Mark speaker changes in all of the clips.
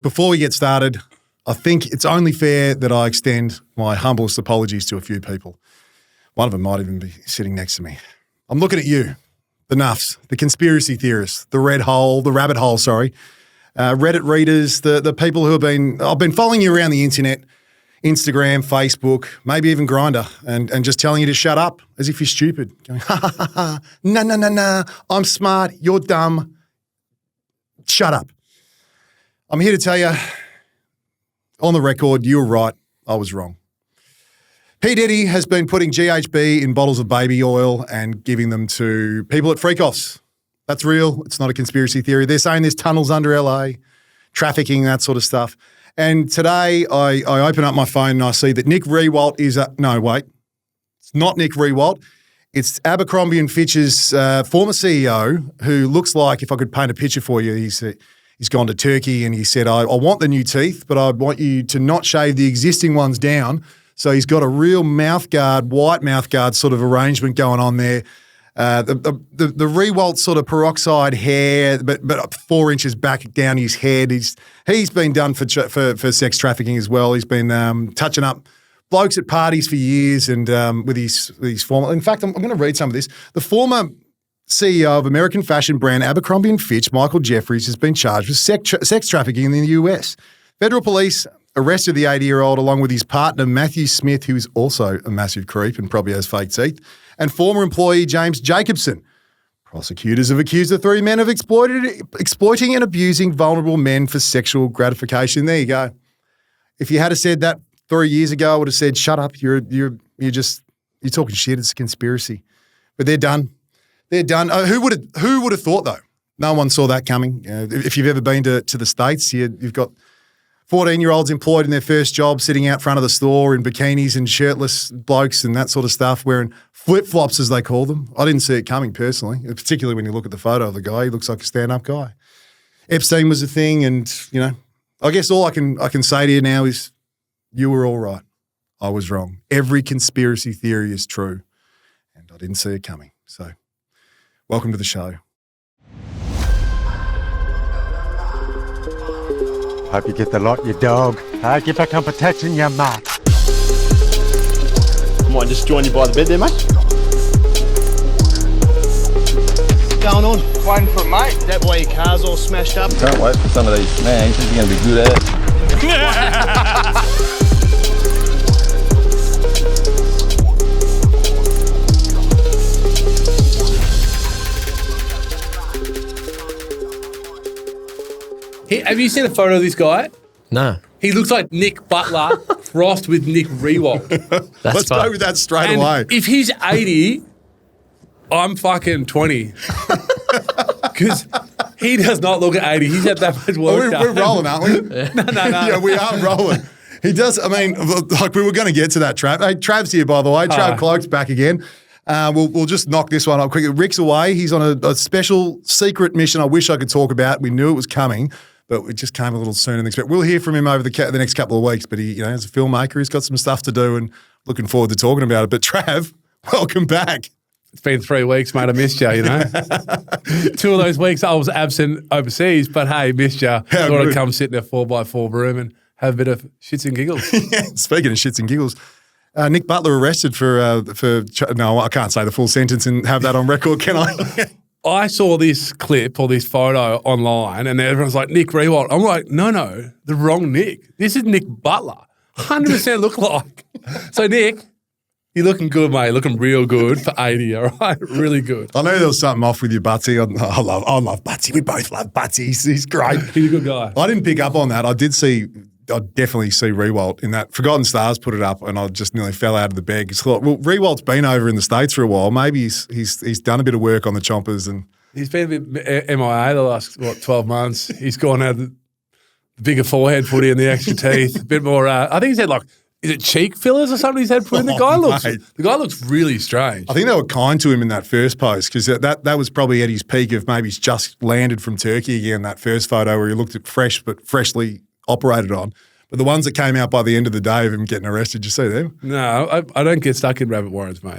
Speaker 1: Before we get started, I think it's only fair that I extend my humblest apologies to a few people. One of them might even be sitting next to me. I'm looking at you, the nuffs, the conspiracy theorists, the rabbit hole, Reddit readers, the people who I've been following you around the internet, Instagram, Facebook, maybe even Grindr, and just telling you to shut up as if you're stupid. Going, ha, ha, ha, ha, no, I'm smart, you're dumb, shut up. I'm here to tell you, on the record, you were right, I was wrong. P. Diddy has been putting GHB in bottles of baby oil and giving them to people at freak-offs. That's real. It's not a conspiracy theory. They're saying there's tunnels under LA, trafficking, that sort of stuff. And today I open up my phone and I see that Nick Riewoldt is no, wait. It's not Nick Riewoldt. It's Abercrombie & Fitch's former CEO who looks like, if I could paint a picture for you, he's gone to Turkey and he said, I want the new teeth, but I want you to not shave the existing ones down. So he's got a real white mouth guard sort of arrangement going on there. The Riewoldt sort of peroxide hair, but 4 inches back down his head. He's been done for sex trafficking as well. He's been touching up blokes at parties for years and with his former. In fact, I'm going to read some of this. The former CEO of American fashion brand Abercrombie & Fitch, Michael Jeffries, has been charged with sex trafficking in the US. Federal police arrested the 80-year-old along with his partner, Matthew Smith, who is also a massive creep and probably has fake teeth, and former employee James Jacobson. Prosecutors have accused the 3 men of exploiting and abusing vulnerable men for sexual gratification. There you go. If you had said that 3 years ago, I would have said, shut up, you're talking shit, it's a conspiracy. But they're done. They're done. Who would have thought, though? No one saw that coming. If you've ever been to the States, you've got 14-year-olds employed in their first job sitting out front of the store in bikinis and shirtless blokes and that sort of stuff, wearing flip-flops, as they call them. I didn't see it coming personally, particularly when you look at the photo of the guy. He looks like a stand-up guy. Epstein was a thing and, I guess all I can say to you now is you were all right. I was wrong. Every conspiracy theory is true and I didn't see it coming. So welcome to the show.
Speaker 2: Hope you get the lot, you dog. Give back on protection, you mutt.
Speaker 3: Might just join you by the bed there, mate. What's going on?
Speaker 4: Waiting for it, mate.
Speaker 3: Is that why your car's all smashed up?
Speaker 5: Can't wait for some of these. Man, this is going to be good at.
Speaker 4: Hey, have you seen a photo of this guy?
Speaker 6: No.
Speaker 4: He looks like Nick Butler crossed with Nick Riewoldt.
Speaker 1: Let's go with that straight away.
Speaker 4: If he's 80, I'm fucking 20. Because he does not look at 80. He's had that much work done.
Speaker 1: We're rolling, aren't we?
Speaker 4: No.
Speaker 1: Yeah, we are rolling. He does, like we were going to get to that, Trav. Hey, Trav's here, by the way. Trav Cloke's back again. We'll just knock this one up quickly. Rick's away. He's on a special secret mission I wish I could talk about. We knew it was coming, but it just came a little sooner than expected. We'll hear from him over the next couple of weeks, but he, as a filmmaker, he's got some stuff to do and looking forward to talking about it. But Trav, welcome back.
Speaker 4: It's been 3 weeks, mate. I missed you, 2 of those weeks I was absent overseas, but hey, missed you. Thought I'd come sit in a 4x4 room and have a bit of shits and giggles.
Speaker 1: Speaking of shits and giggles, Nick Butler arrested for no, I can't say the full sentence and have that on record, can I?
Speaker 4: I saw this clip or this photo online and everyone's like, Nick Riewoldt. I'm like, no, the wrong Nick. This is Nick Butler. 100% look like. So, Nick, you're looking good, mate. Looking real good for 80, all right? Really good.
Speaker 1: I know there was something off with you, Butsy. I love Butsy. We both love Butsy. He's great.
Speaker 4: He's a good guy.
Speaker 1: I didn't pick up on that. I definitely see Riewoldt in that. Forgotten Stars put it up and I just nearly fell out of the bed. It's like, well, Riewoldt's been over in the States for a while. Maybe he's done a bit of work on the chompers. And
Speaker 4: he's been a bit MIA the last, 12 months. He's gone out the bigger forehead footy and the extra teeth. A bit more, I think he's had is it cheek fillers or something he's had put in? The guy looks really strange.
Speaker 1: I think they were kind to him in that first post because that was probably at his peak of maybe he's just landed from Turkey again, that first photo where he looked at fresh but freshly operated on. But the ones that came out by the end of the day of him getting arrested, did you see them?
Speaker 4: No, I don't get stuck in rabbit warrens, mate.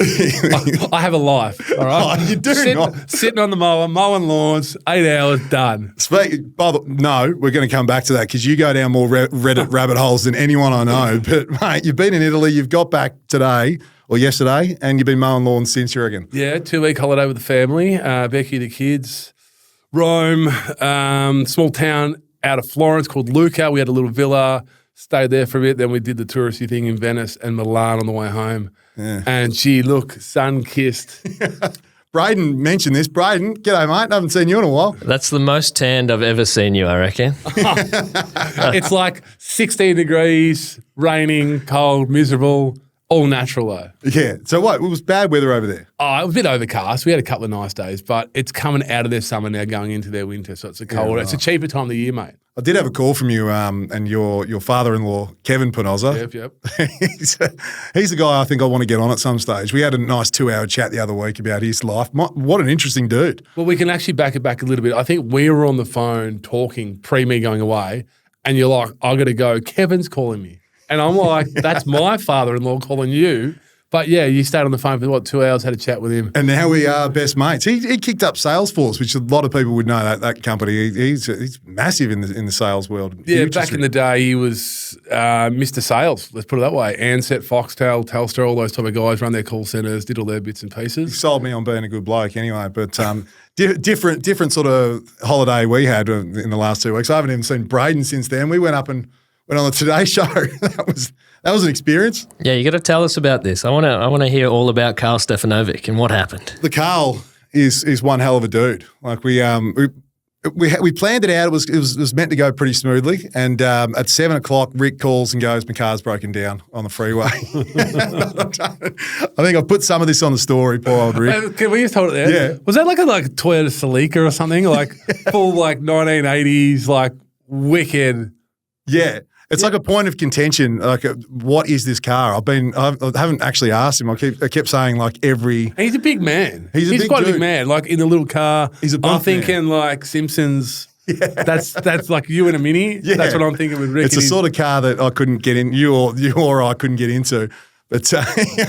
Speaker 4: I have a life, all right?
Speaker 1: Oh, you do not.
Speaker 4: Sitting on the mower, mowing lawns, 8 hours, done.
Speaker 1: No, we're going to come back to that because you go down more Reddit rabbit holes than anyone I know. But, mate, you've been in Italy, you've got back today or yesterday, and you've been mowing lawns since, you reckon?
Speaker 4: Yeah, 2-week holiday with the family, Becky, the kids, Rome, small town out of Florence called Lucca. We had a little villa. Stayed there for a bit, then we did the touristy thing in Venice and Milan on the way home. Yeah. And gee, look, sun-kissed.
Speaker 1: Braden mentioned this. Braden, g'day, mate. I haven't seen you in a while.
Speaker 6: That's the most tanned I've ever seen you, I reckon.
Speaker 4: It's like 16 degrees, raining, cold, miserable, all natural though.
Speaker 1: Yeah. So what? It was bad weather over there.
Speaker 4: Oh, it was a bit overcast. We had a couple of nice days, but it's coming out of their summer now, going into their winter. So it's a colder, It's a cheaper time of the year, mate.
Speaker 1: I did have a call from you and your father-in-law, Kevin Penoza.
Speaker 4: Yep.
Speaker 1: he's the guy I think I want to get on at some stage. We had a nice 2-hour chat the other week about his life. What an interesting dude.
Speaker 4: Well, we can actually back it back a little bit. I think we were on the phone talking pre-me going away, and you're like, I got to go. Kevin's calling me. And I'm like, that's my father-in-law calling you. But yeah, you stayed on the phone for 2 hours, had a chat with him.
Speaker 1: And now we are best mates. He kicked up Salesforce, which a lot of people would know that company. He's massive in the sales world.
Speaker 4: Yeah, back in the day, he was Mr. Sales, let's put it that way. Ansett, Foxtel, Telstra, all those type of guys run their call centres, did all their bits and pieces.
Speaker 1: He sold me on being a good bloke anyway, but different sort of holiday we had in the last 2 weeks. I haven't even seen Braden since then. We went up and went on the Today Show. That was an experience.
Speaker 6: Yeah, you got to tell us about this. I want to hear all about Carl Stefanovic and what happened.
Speaker 1: The Carl is one hell of a dude. Like we planned it out. It was meant to go pretty smoothly. And at 7 o'clock, Rick calls and goes, "My car's broken down on the freeway." I think I put some of this on the story, poor old Rick.
Speaker 4: Can we just hold it there?
Speaker 1: Yeah.
Speaker 4: Was that like a Toyota Celica or something? Like full 1980s, wicked.
Speaker 1: Yeah. It's like a point of contention. Like, what is this car? I haven't actually asked him. I kept saying every.
Speaker 4: He's a big man.
Speaker 1: He's
Speaker 4: quite
Speaker 1: dude.
Speaker 4: a big man. Like in the little car.
Speaker 1: He's a buff
Speaker 4: I'm thinking
Speaker 1: man.
Speaker 4: Simpsons. Yeah. That's like you in a Mini. Yeah. That's what I'm thinking with Rick.
Speaker 1: It's the sort of car that I couldn't get in. You or I couldn't get into. But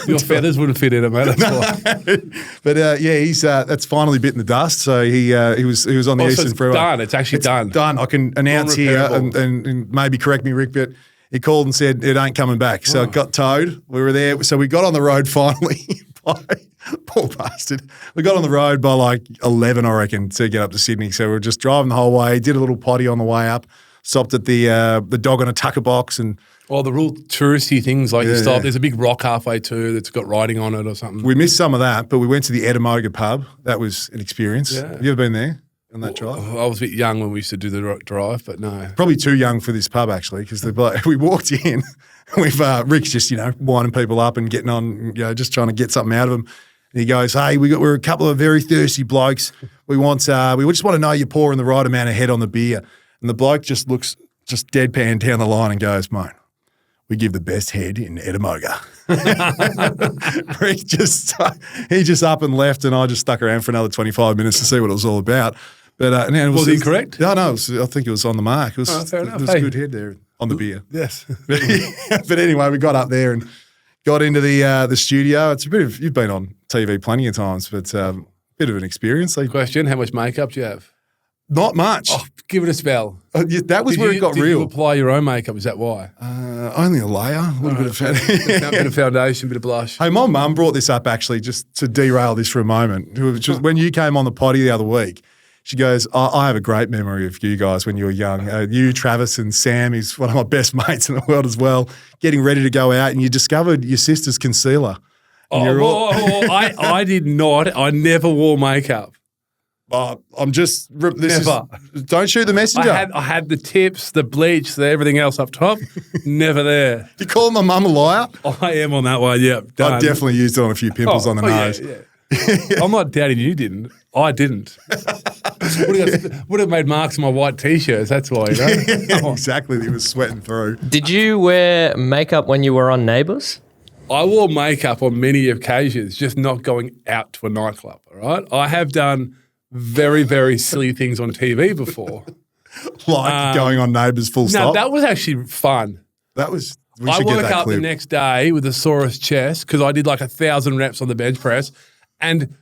Speaker 4: your feathers wouldn't fit in it, mate. That's why.
Speaker 1: But he's that's finally bitten the dust. So he was on the Eastern Freeway.
Speaker 4: Done. It's actually done.
Speaker 1: Done. I can announce here and maybe correct me, Rick, but he called and said it ain't coming back. So it got towed. We were there. So we got on the road finally. Poor bastard. We got on the road by 11, I reckon, to get up to Sydney. So we were just driving the whole way. Did a little potty on the way up. Stopped at the dog on a tucker box and.
Speaker 4: Oh, the real touristy things you stop. There's a big rock halfway too that's got writing on it or something.
Speaker 1: We missed some of that, but we went to the Edimoga pub. That was an experience.
Speaker 4: Yeah.
Speaker 1: Have you ever been there on that drive?
Speaker 4: I was a bit young when we used to do the drive, but no.
Speaker 1: Probably too young for this pub actually, because we walked in. We've Rick's just winding people up and getting on, just trying to get something out of them. And he goes, "Hey, we're a couple of very thirsty blokes. We just want to know you're pouring the right amount of head on the beer." And the bloke just looks deadpan down the line and goes, "Mate, we give the best head in Edimoga." Rick he just up and left, and I just stuck around for another 25 minutes to see what it was all about. But
Speaker 4: was he correct?
Speaker 1: No, I think it was on the mark. It was,
Speaker 4: fair enough.
Speaker 1: It was good head there on the beer.
Speaker 4: Yes.
Speaker 1: But anyway, we got up there and got into the studio. It's a bit of, you've been on TV plenty of times, but a bit of an experience.
Speaker 4: Question: how much makeup do you have?
Speaker 1: Not much.
Speaker 4: Oh, give it a spell.
Speaker 1: That was where it got real.
Speaker 4: Did you apply your own makeup? Is that why?
Speaker 1: Only a layer, a little bit
Speaker 4: of foundation, bit of blush.
Speaker 1: Hey, my mum brought this up actually, just to derail this for a moment. When you came on the potty the other week, she goes, I have a great memory of you guys when you were young. You, Travis, and Sam is one of my best mates in the world as well, getting ready to go out, and you discovered your sister's concealer.
Speaker 4: I did not. I never wore makeup.
Speaker 1: I'm just
Speaker 4: never.
Speaker 1: Don't shoot the messenger.
Speaker 4: I had the tips, the bleach, everything else up top. Never there.
Speaker 1: You call my mum a liar?
Speaker 4: I am on that one. Yeah,
Speaker 1: I definitely used it on a few pimples on the nose.
Speaker 4: Yeah. I'm not doubting you didn't. I didn't. Would have made marks on my white t-shirts. That's why.
Speaker 1: Exactly. He was sweating through.
Speaker 6: Did you wear makeup when you were on Neighbours?
Speaker 4: I wore makeup on many occasions, just not going out to a nightclub. All right. I have done very, very silly things on TV before.
Speaker 1: Like going on Neighbours full stop?
Speaker 4: No, that was actually fun.
Speaker 1: We
Speaker 4: I
Speaker 1: should get
Speaker 4: woke
Speaker 1: that
Speaker 4: up
Speaker 1: clip.
Speaker 4: the next day with a sorest chest because I did like 1,000 reps on the bench press. And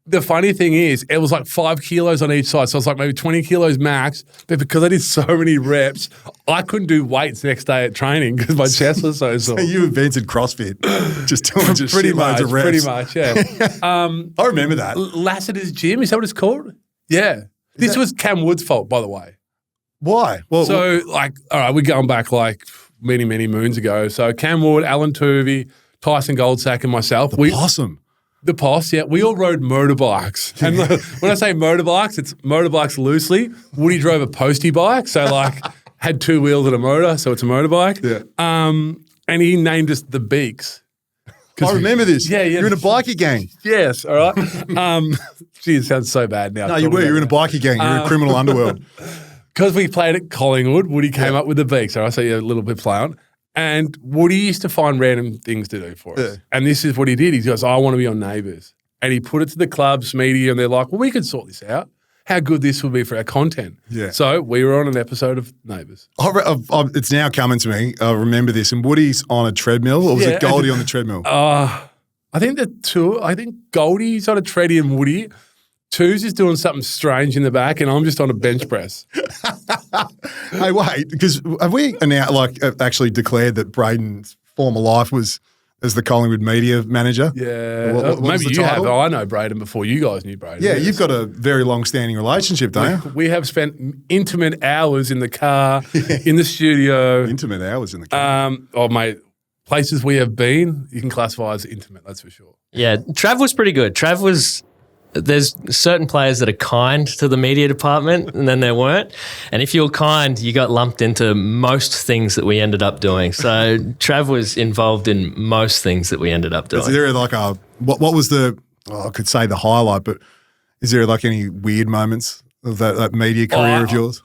Speaker 4: the funny thing is, it was like 5 kilos on each side. So it was like maybe 20 kilos max. But because I did so many reps, I couldn't do weights next day at training because my chest was so sore.
Speaker 1: You invented CrossFit. Just doing just
Speaker 4: pretty
Speaker 1: shitloads
Speaker 4: much,
Speaker 1: of reps.
Speaker 4: pretty much, yeah.
Speaker 1: I remember that.
Speaker 4: Lassiter's Gym, is that what it's called? Yeah. This was Cam Wood's fault, by the way.
Speaker 1: Why? Well,
Speaker 4: So, like, all right, we're going back like many, many moons ago. So Cam Wood, Alan Toovey, Tyson Goldsack, and myself.
Speaker 1: possum.
Speaker 4: The Posse, yeah. We all rode motorbikes. And when I say motorbikes, it's motorbikes loosely. Woody drove a postie bike, so like had 2 wheels and a motor, so it's a motorbike.
Speaker 1: Yeah.
Speaker 4: And he named us the Beaks.
Speaker 1: I remember this.
Speaker 4: Yeah.
Speaker 1: You're in a bikie gang.
Speaker 4: Yes, all right. Gee, it sounds so bad now.
Speaker 1: No, you were. You're in a bikie gang. You're in criminal underworld.
Speaker 4: Because we played at Collingwood, Woody came up with the Beaks. All right, so you're a little bit play on. And Woody used to find random things to do for us.
Speaker 1: Yeah.
Speaker 4: And this is what he did. He goes, I want to be on Neighbours. And he put it to the clubs, media, and they're like, well, we could sort this out. How good this would be for our content.
Speaker 1: Yeah.
Speaker 4: So we were on an episode of Neighbours.
Speaker 1: It's now coming to me. I remember this. And Woody's on a treadmill, or was it Goldie on the treadmill?
Speaker 4: I think Goldie's on a treadie and Woody. Twos is doing something strange in the back, and I'm just on a bench press.
Speaker 1: Hey, wait, because have we actually declared that Braden's former life was as the Collingwood media manager?
Speaker 4: Yeah.
Speaker 1: What was
Speaker 4: Maybe
Speaker 1: the
Speaker 4: you have.
Speaker 1: title?
Speaker 4: I know Braden before you guys knew Braden.
Speaker 1: Yeah, you've got a very long-standing relationship, don't you?
Speaker 4: We have spent intimate hours in the car, in the studio.
Speaker 1: Intimate hours in the car.
Speaker 4: Oh, mate, places we have been, you can classify as intimate, that's for sure.
Speaker 6: Yeah, Trav was pretty good. There's certain players that are kind to the media department and then there weren't. And if you were kind, you got lumped into most things that we ended up doing. So Trav was involved in most things that we ended up doing.
Speaker 1: Is there like what was the, I could say the highlight, but is there like any weird moments of that media career of yours?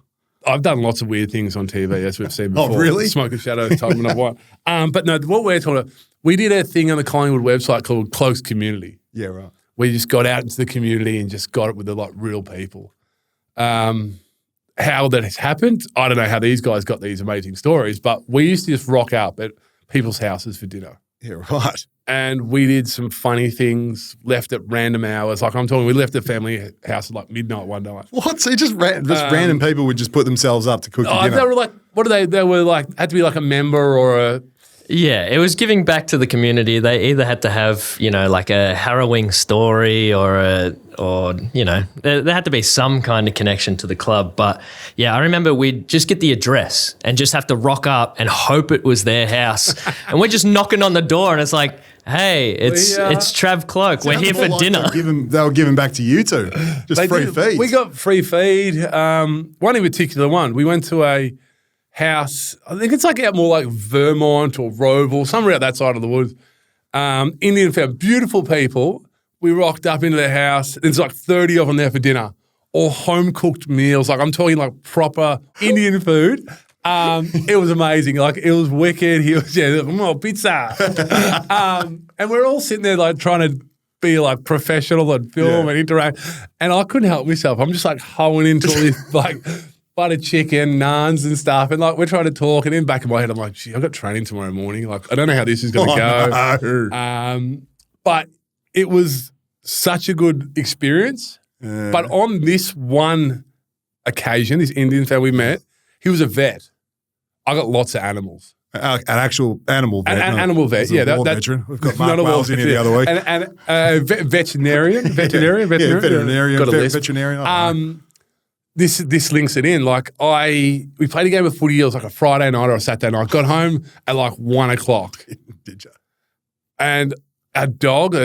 Speaker 4: I've done lots of weird things on TV, as we've seen before.
Speaker 1: Oh, really?
Speaker 4: Smoke and shadow, time and what. But no, what we're talking about, we did a thing on the Collingwood website called Cloke's Community.
Speaker 1: Yeah, right.
Speaker 4: We just got out into the community and just got it with the like real people. How that has happened, I don't know how these guys got these amazing stories, but we used to just rock up at people's houses for dinner.
Speaker 1: Yeah, right.
Speaker 4: And we did some funny things, left at random hours. Like I'm talking, we left the family house at like midnight one night.
Speaker 1: What? So just random people would just put themselves up to cook your dinner?
Speaker 4: They were like, what are they? They were like, had to be like a member or a.
Speaker 6: Yeah, it was giving back to the community. They either had to have, like a harrowing story or there had to be some kind of connection to the club. But yeah, I remember we'd just get the address and just have to rock up and hope it was their house. And we're just knocking on the door and it's like, hey, it's Trav Cloke. We're here for dinner.
Speaker 1: They were giving back to you two. Just free feed.
Speaker 4: We got free feed. One in particular we went to a house, I think it's like out more like Vermont or Roval, somewhere out that side of the woods. Indian family, beautiful people. We rocked up into their house. There's like 30 of them there for dinner, all home-cooked meals. Like I'm talking like proper Indian food. It was amazing. Like it was wicked. He was, pizza. And we're all sitting there like trying to be like professional and film and interact. And I couldn't help myself. I'm just like hoeing into all this like butter chicken, naans and stuff. And like we're trying to talk. And in the back of my head, I'm like, gee, I've got training tomorrow morning. Like I don't know how this is going to go.
Speaker 1: No.
Speaker 4: But it was such a good experience. But on this one occasion, this Indian family we met, he was a vet. I got lots of animals.
Speaker 1: An actual animal vet.
Speaker 4: Animal vet, yeah.
Speaker 1: That veteran. We've got Mark Wales in here the other week.
Speaker 4: And veterinarian.
Speaker 1: Yeah, veterinarian.
Speaker 4: This links it in. Like we played a game of footy. It was like a Friday night or a Saturday night. Got home at like 1 o'clock.
Speaker 1: Did you?
Speaker 4: And our dog,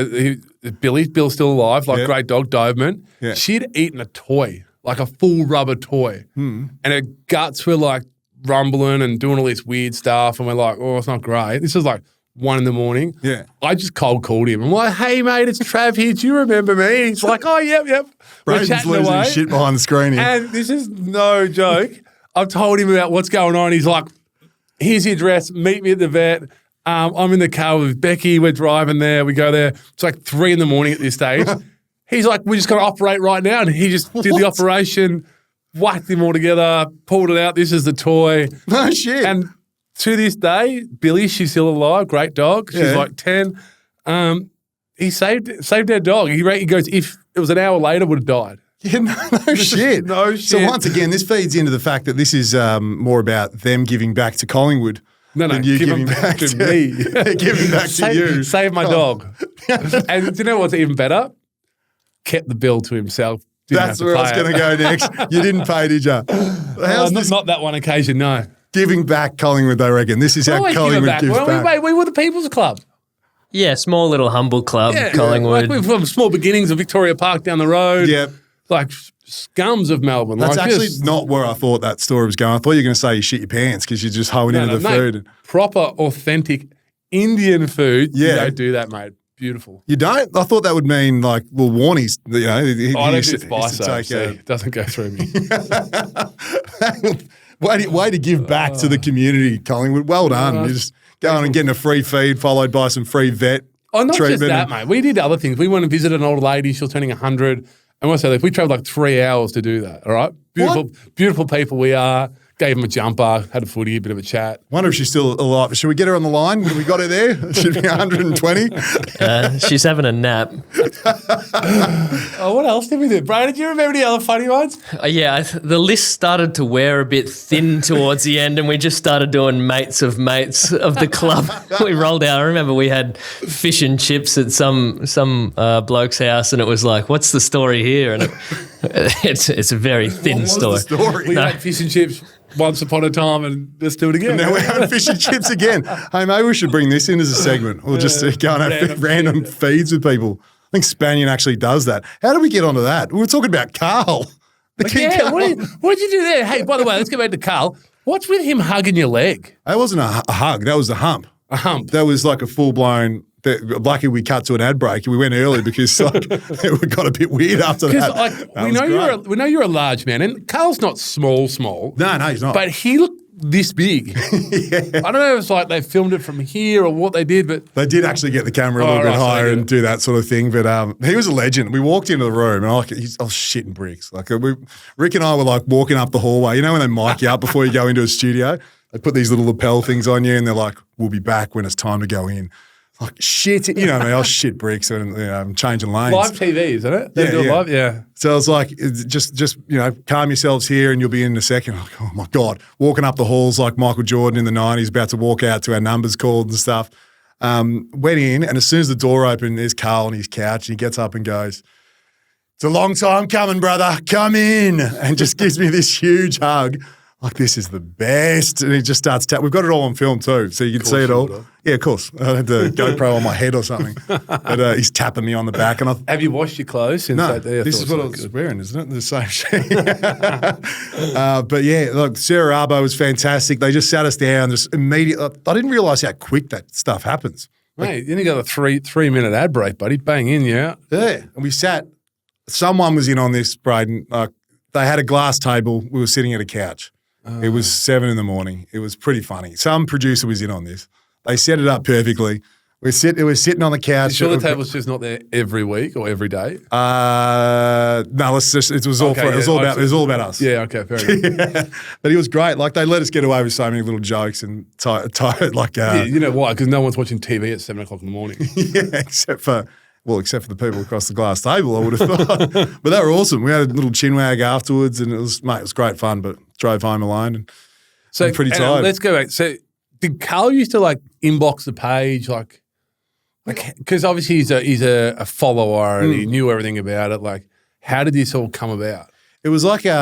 Speaker 4: Bill's still alive, like great dog, Doberman.
Speaker 1: Yeah.
Speaker 4: She'd eaten a toy, like a full rubber toy. And her guts were like rumbling and doing all this weird stuff. And we're like, oh, it's not great. This was like 1 a.m.
Speaker 1: Yeah.
Speaker 4: I just cold called him. I'm like, hey, mate, it's Trav here. Do you remember me? He's like, oh, yep. We're
Speaker 1: Braden's
Speaker 4: chatting
Speaker 1: losing
Speaker 4: away.
Speaker 1: his shit behind the screen here.
Speaker 4: And this is no joke. I've told him about what's going on. He's like, here's the address. Meet me at the vet. I'm in the car with Becky. We're driving there. We go there. It's like 3 a.m. at this stage. He's like, we're just going to operate right now. And he just did the operation, whacked them all together, pulled it out. This is the toy.
Speaker 1: No shit.
Speaker 4: And to this day, Billy, she's still alive. Great dog. She's
Speaker 1: Yeah.
Speaker 4: like 10. He saved our dog. He goes, if it was an hour later, would have died.
Speaker 1: Yeah, no shit.
Speaker 4: No
Speaker 1: So
Speaker 4: shit.
Speaker 1: once again, this feeds into the fact that this is more about them giving back to Collingwood
Speaker 4: No,
Speaker 1: than you
Speaker 4: give
Speaker 1: giving
Speaker 4: him
Speaker 1: back to
Speaker 4: me.
Speaker 1: giving back to you.
Speaker 4: Save my dog. And do you know what's even better? Kept the bill to himself. Didn't
Speaker 1: That's
Speaker 4: have
Speaker 1: where I
Speaker 4: to
Speaker 1: was
Speaker 4: pay
Speaker 1: going
Speaker 4: it.
Speaker 1: to go next. You didn't pay, did you? How's this
Speaker 4: Not that one occasion, no.
Speaker 1: giving back Collingwood, they reckon? This is how
Speaker 4: Always
Speaker 1: Collingwood
Speaker 4: giving back.
Speaker 1: gives
Speaker 4: Well,
Speaker 1: back.
Speaker 4: we were the People's Club.
Speaker 6: Yeah, small little humble club, Collingwood.
Speaker 4: Like we're from small beginnings of Victoria Park down the road.
Speaker 1: Yeah.
Speaker 4: Like scums of Melbourne.
Speaker 1: That's
Speaker 4: like
Speaker 1: actually
Speaker 4: just-
Speaker 1: not where I thought that story was going. I thought you were going to say you shit your pants because you're just hoeing into the
Speaker 4: mate,
Speaker 1: food.
Speaker 4: Proper, authentic Indian food.
Speaker 1: Yeah.
Speaker 4: You don't do that, mate. Beautiful.
Speaker 1: You don't? I thought that would mean like, well, Warnie's, you know.
Speaker 4: I don't do spice, though, so it doesn't go through me.
Speaker 1: way to give back to the community, Collingwood. Well done. You're just going and getting a free feed followed by some free vet
Speaker 4: Oh, not
Speaker 1: treatment.
Speaker 4: just that, mate. We did other things. We went and visited an old lady. She was turning 100. And we said, we traveled like 3 hours to do that. All right, beautiful people we are. Gave him a jumper, had a footy, a bit of a chat.
Speaker 1: Wonder if she's still alive. Should we get her on the line? Have we got her there? She'd be 120.
Speaker 6: She's having a nap.
Speaker 4: Oh, what else did we do? Brian, did you remember any other funny ones?
Speaker 6: The list started to wear a bit thin towards the end, and we just started doing mates of the club. We rolled out. I remember we had fish and chips at some bloke's house, and it was like, "What's the story here?" And it's a very thin
Speaker 1: What
Speaker 6: story.
Speaker 1: was the story?
Speaker 4: We had fish and chips once upon a time, and let's do it again.
Speaker 1: Now we're having fish and chips again. Hey, maybe we should bring this in as a segment. We'll just go and have random feeds with people. I think Spanion actually does that. How did we get onto that? We were talking about Carl. The King
Speaker 4: Yeah,
Speaker 1: Carl.
Speaker 4: what did you do there? Hey, by the way, let's go back to Carl. What's with him hugging your leg?
Speaker 1: That wasn't a hug. That was a hump.
Speaker 4: A hump.
Speaker 1: That was like a full-blown... Lucky we cut to an ad break. We went early because like, it got a bit weird after
Speaker 4: Because
Speaker 1: that.
Speaker 4: like
Speaker 1: That
Speaker 4: we
Speaker 1: was
Speaker 4: know
Speaker 1: great.
Speaker 4: you're a large man, and Carl's not small,
Speaker 1: No, he's not.
Speaker 4: but he looked this big. I don't know if it's like they filmed it from here or what they did, but
Speaker 1: They did actually get the camera a
Speaker 4: Oh,
Speaker 1: little bit
Speaker 4: right, so
Speaker 1: higher
Speaker 4: they did
Speaker 1: and do that sort of thing. But he was a legend. We walked into the room and I was shitting bricks. Like Rick and I were like walking up the hallway. You know when they mic you up before you go into a studio? They put these little lapel things on you and they're like, we'll be back when it's time to go in. Like shit, you know what I mean? I was shit bricks and I'm changing lanes.
Speaker 4: live TV, isn't it? They do it live, yeah.
Speaker 1: So I was like, just calm yourselves here and you'll be in a second. Like, oh my God. Walking up the halls like Michael Jordan in the 90s, about to walk out to our numbers called and stuff. Went in and as soon as the door opened, there's Carl on his couch and he gets up and goes, "It's a long time coming, brother. Come in." And just gives me this huge hug. Like, this is the best. And he just starts we've got it all on film too, so you can see it all. Yeah, of course. I had the GoPro on my head or something. But he's tapping me on the back. And
Speaker 4: Have you washed your clothes since
Speaker 1: no,
Speaker 4: that day?
Speaker 1: this is what I was wearing, isn't it? The same shit. But yeah, look, Sarah Arbo was fantastic. They just sat us down, just immediately. I didn't realise how quick that stuff happens.
Speaker 4: Mate, you only got a 3-minute ad break, buddy. Bang in, yeah.
Speaker 1: Yeah, and we sat. Someone was in on this, Braden. They had a glass table. We were sitting at a couch. It was 7 a.m. It was pretty funny. Some producer was in on this. They set it up perfectly. It was sitting on the couch.
Speaker 4: You sure the table's just not there every week or every day?
Speaker 1: No, let's just. It was all.
Speaker 4: Okay,
Speaker 1: It was all about. It was all about us.
Speaker 4: Yeah, okay, fair enough.
Speaker 1: But he was great. Like they let us get away with so many little jokes and like.
Speaker 4: Yeah, you know why? Because no one's watching TV at 7 o'clock in the morning.
Speaker 1: Yeah, except for the people across the glass table, I would have thought. But they were awesome. We had a little chinwag afterwards, and it was great fun. But drove home alone, and
Speaker 4: So
Speaker 1: I'm pretty
Speaker 4: and
Speaker 1: tired.
Speaker 4: Let's go back. So did Carl used to like inbox the page, like because obviously he's a follower and he knew everything about it. Like, how did this all come about?
Speaker 1: It was like what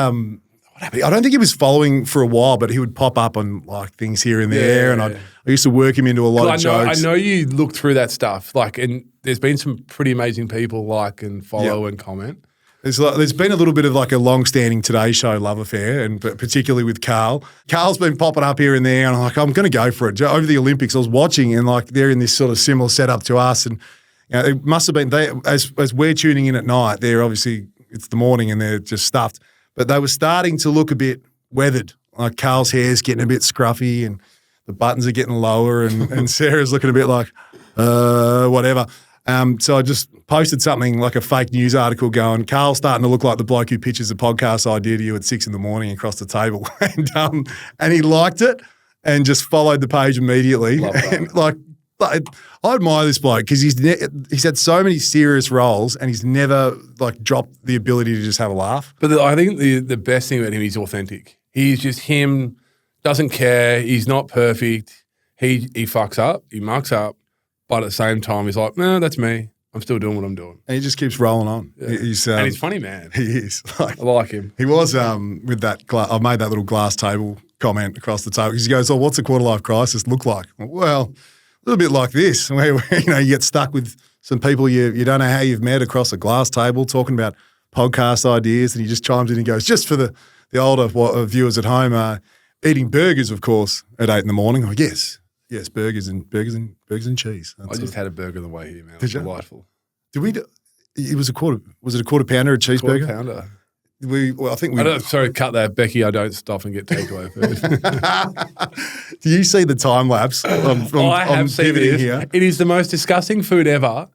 Speaker 1: happened? I don't think he was following for a while, but he would pop up on like things here and there, and I used to work him into a lot of jokes.
Speaker 4: I know you look through that stuff, like, and there's been some pretty amazing people like and follow and comment.
Speaker 1: There's been a little bit of like a long-standing Today Show love affair, and particularly with Carl. Carl's been popping up here and there, and I'm like, I'm going to go for it. Over the Olympics, I was watching, and like they're in this sort of similar setup to us, and it must have been as we're tuning in at night. They're obviously it's the morning, and they're just stuffed, but they were starting to look a bit weathered. Like Carl's hair's getting a bit scruffy, and the buttons are getting lower, and Sarah's looking a bit like whatever. So I just posted something like a fake news article going, Carl's starting to look like the bloke who pitches a podcast idea to you at 6 a.m. across the table. And he liked it. and just followed the page immediately.
Speaker 4: Love that.
Speaker 1: And I admire this bloke because he's had so many serious roles and he's never dropped the ability to just have a laugh.
Speaker 4: But I think the best thing about him, he's authentic. He's just him, doesn't care. He's not perfect. He fucks up, he mucks up, but at the same time, he's like, no, that's me. I'm still doing what I'm doing.
Speaker 1: And he just keeps rolling on.
Speaker 4: Yeah.
Speaker 1: And
Speaker 4: he's funny, man.
Speaker 1: He is.
Speaker 4: I like him.
Speaker 1: He was with that. I made that little glass table comment across the table because he goes, "Oh, what's a quarter life crisis look like?" Well, a little bit like this, where you get stuck with some people you don't know how you've met across a glass table talking about podcast ideas, and he just chimes in and goes, "Just for the older viewers at home, eating burgers, of course, at 8 a.m. Oh, yes, burgers and cheese."
Speaker 4: I just had a burger on the way here, man. It
Speaker 1: Did
Speaker 4: was
Speaker 1: you?
Speaker 4: delightful.
Speaker 1: It was a quarter. Was it a quarter pounder, or a cheeseburger?
Speaker 4: Quarter pounder.
Speaker 1: I think we.
Speaker 4: Sorry, cut that, Becky. I don't stop and get takeaway food.
Speaker 1: Do you see the time lapse?
Speaker 4: I have seen
Speaker 1: pivoting
Speaker 4: this.
Speaker 1: here.
Speaker 4: It is the most disgusting food ever.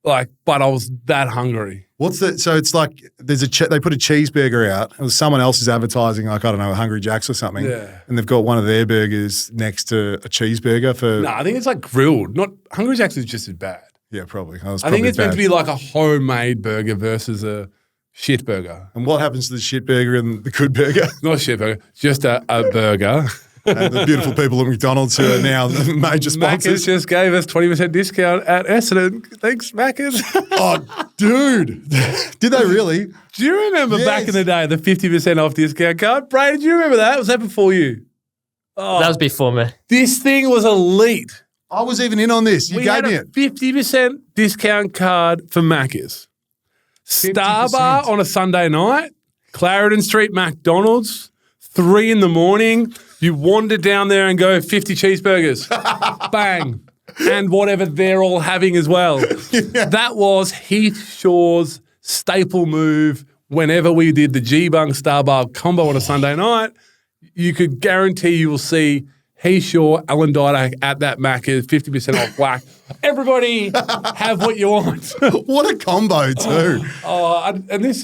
Speaker 4: But I was that hungry.
Speaker 1: What's the? So it's like there's they put a cheeseburger out. It was someone else is advertising, like I don't know, Hungry Jack's or something.
Speaker 4: Yeah.
Speaker 1: And they've got one of their burgers next to a cheeseburger for.
Speaker 4: No, I think it's like grilled. Not Hungry Jack's is just as bad.
Speaker 1: Yeah, probably.
Speaker 4: I think it's meant to be like a homemade burger versus a shit burger.
Speaker 1: And what happens to the shit burger and the good burger?
Speaker 4: Not a shit burger, just a burger.
Speaker 1: And the beautiful people at McDonald's who are now the major
Speaker 4: Macca's
Speaker 1: sponsors.
Speaker 4: just gave us 20% discount at Essendon. Thanks, Macca's.
Speaker 1: Oh, dude. Did they really?
Speaker 4: Do you remember back
Speaker 1: Yes.
Speaker 4: in the day, the 50% off discount card? Brady, do you remember that? Was that before you? Oh,
Speaker 6: That was before me.
Speaker 4: this thing was elite.
Speaker 1: I was even in on this. You
Speaker 4: We
Speaker 1: gave
Speaker 4: had
Speaker 1: me
Speaker 4: a
Speaker 1: it.
Speaker 4: 50% discount card for Macca's. Starbar on a Sunday night, Clarendon Street McDonald's, 3 a.m. You wander down there and go 50 cheeseburgers. Bang. And whatever they're all having as well. That was Heath Shaw's staple move whenever we did the G-Bung Starbar combo on a Sunday night. You could guarantee you will see Heath Shaw, Alan Didak at that Macca's, 50% off whack. Everybody have what you want.
Speaker 1: What a combo, too.
Speaker 4: And this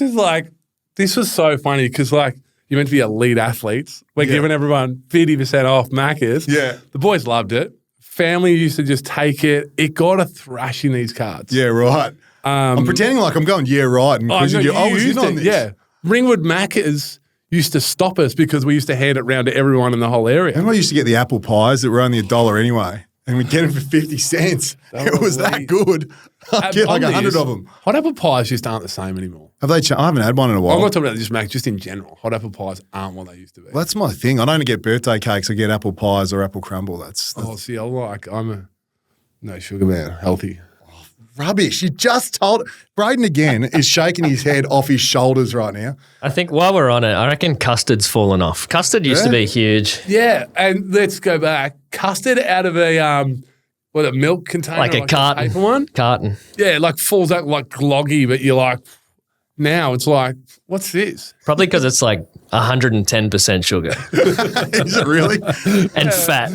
Speaker 4: was so funny because you're meant to be elite athletes. We're giving everyone 50% off Macca's.
Speaker 1: Yeah.
Speaker 4: The boys loved it. Family used to just take it. It got a thrashing these cards.
Speaker 1: Yeah, right. I'm pretending like I'm going, yeah, right. And quizzing you. I was in
Speaker 4: used
Speaker 1: on
Speaker 4: it,
Speaker 1: this.
Speaker 4: yeah. Ringwood Macca's used to stop us because we used to hand it round to everyone in the whole area.
Speaker 1: Remember I used to get the apple pies that were only $1 anyway, and we'd get them for 50 cents. It was that good. I'd get like 100 of them.
Speaker 4: Hot apple pies just aren't the same anymore.
Speaker 1: Have they? I haven't had one in a
Speaker 4: I'm
Speaker 1: while.
Speaker 4: not talking about just Mac, just in general. Hot apple pies aren't what they used to be.
Speaker 1: Well, that's my thing. I don't get birthday cakes. I get apple pies or apple crumble. That's
Speaker 4: See, I'm a no sugar man, healthy.
Speaker 1: rubbish. You just told. Braden again is shaking his head off his shoulders right now.
Speaker 6: I think while we're on it, I reckon custard's fallen off. Custard used to be huge.
Speaker 4: Yeah, and let's go back. Custard out of a milk container,
Speaker 6: Like a carton.
Speaker 4: paper one.
Speaker 6: Carton.
Speaker 4: Yeah, falls out like gloggy, but you're like, now it's like, what's this?
Speaker 6: Probably because it's like 110% sugar
Speaker 1: Is it really?
Speaker 6: and fat.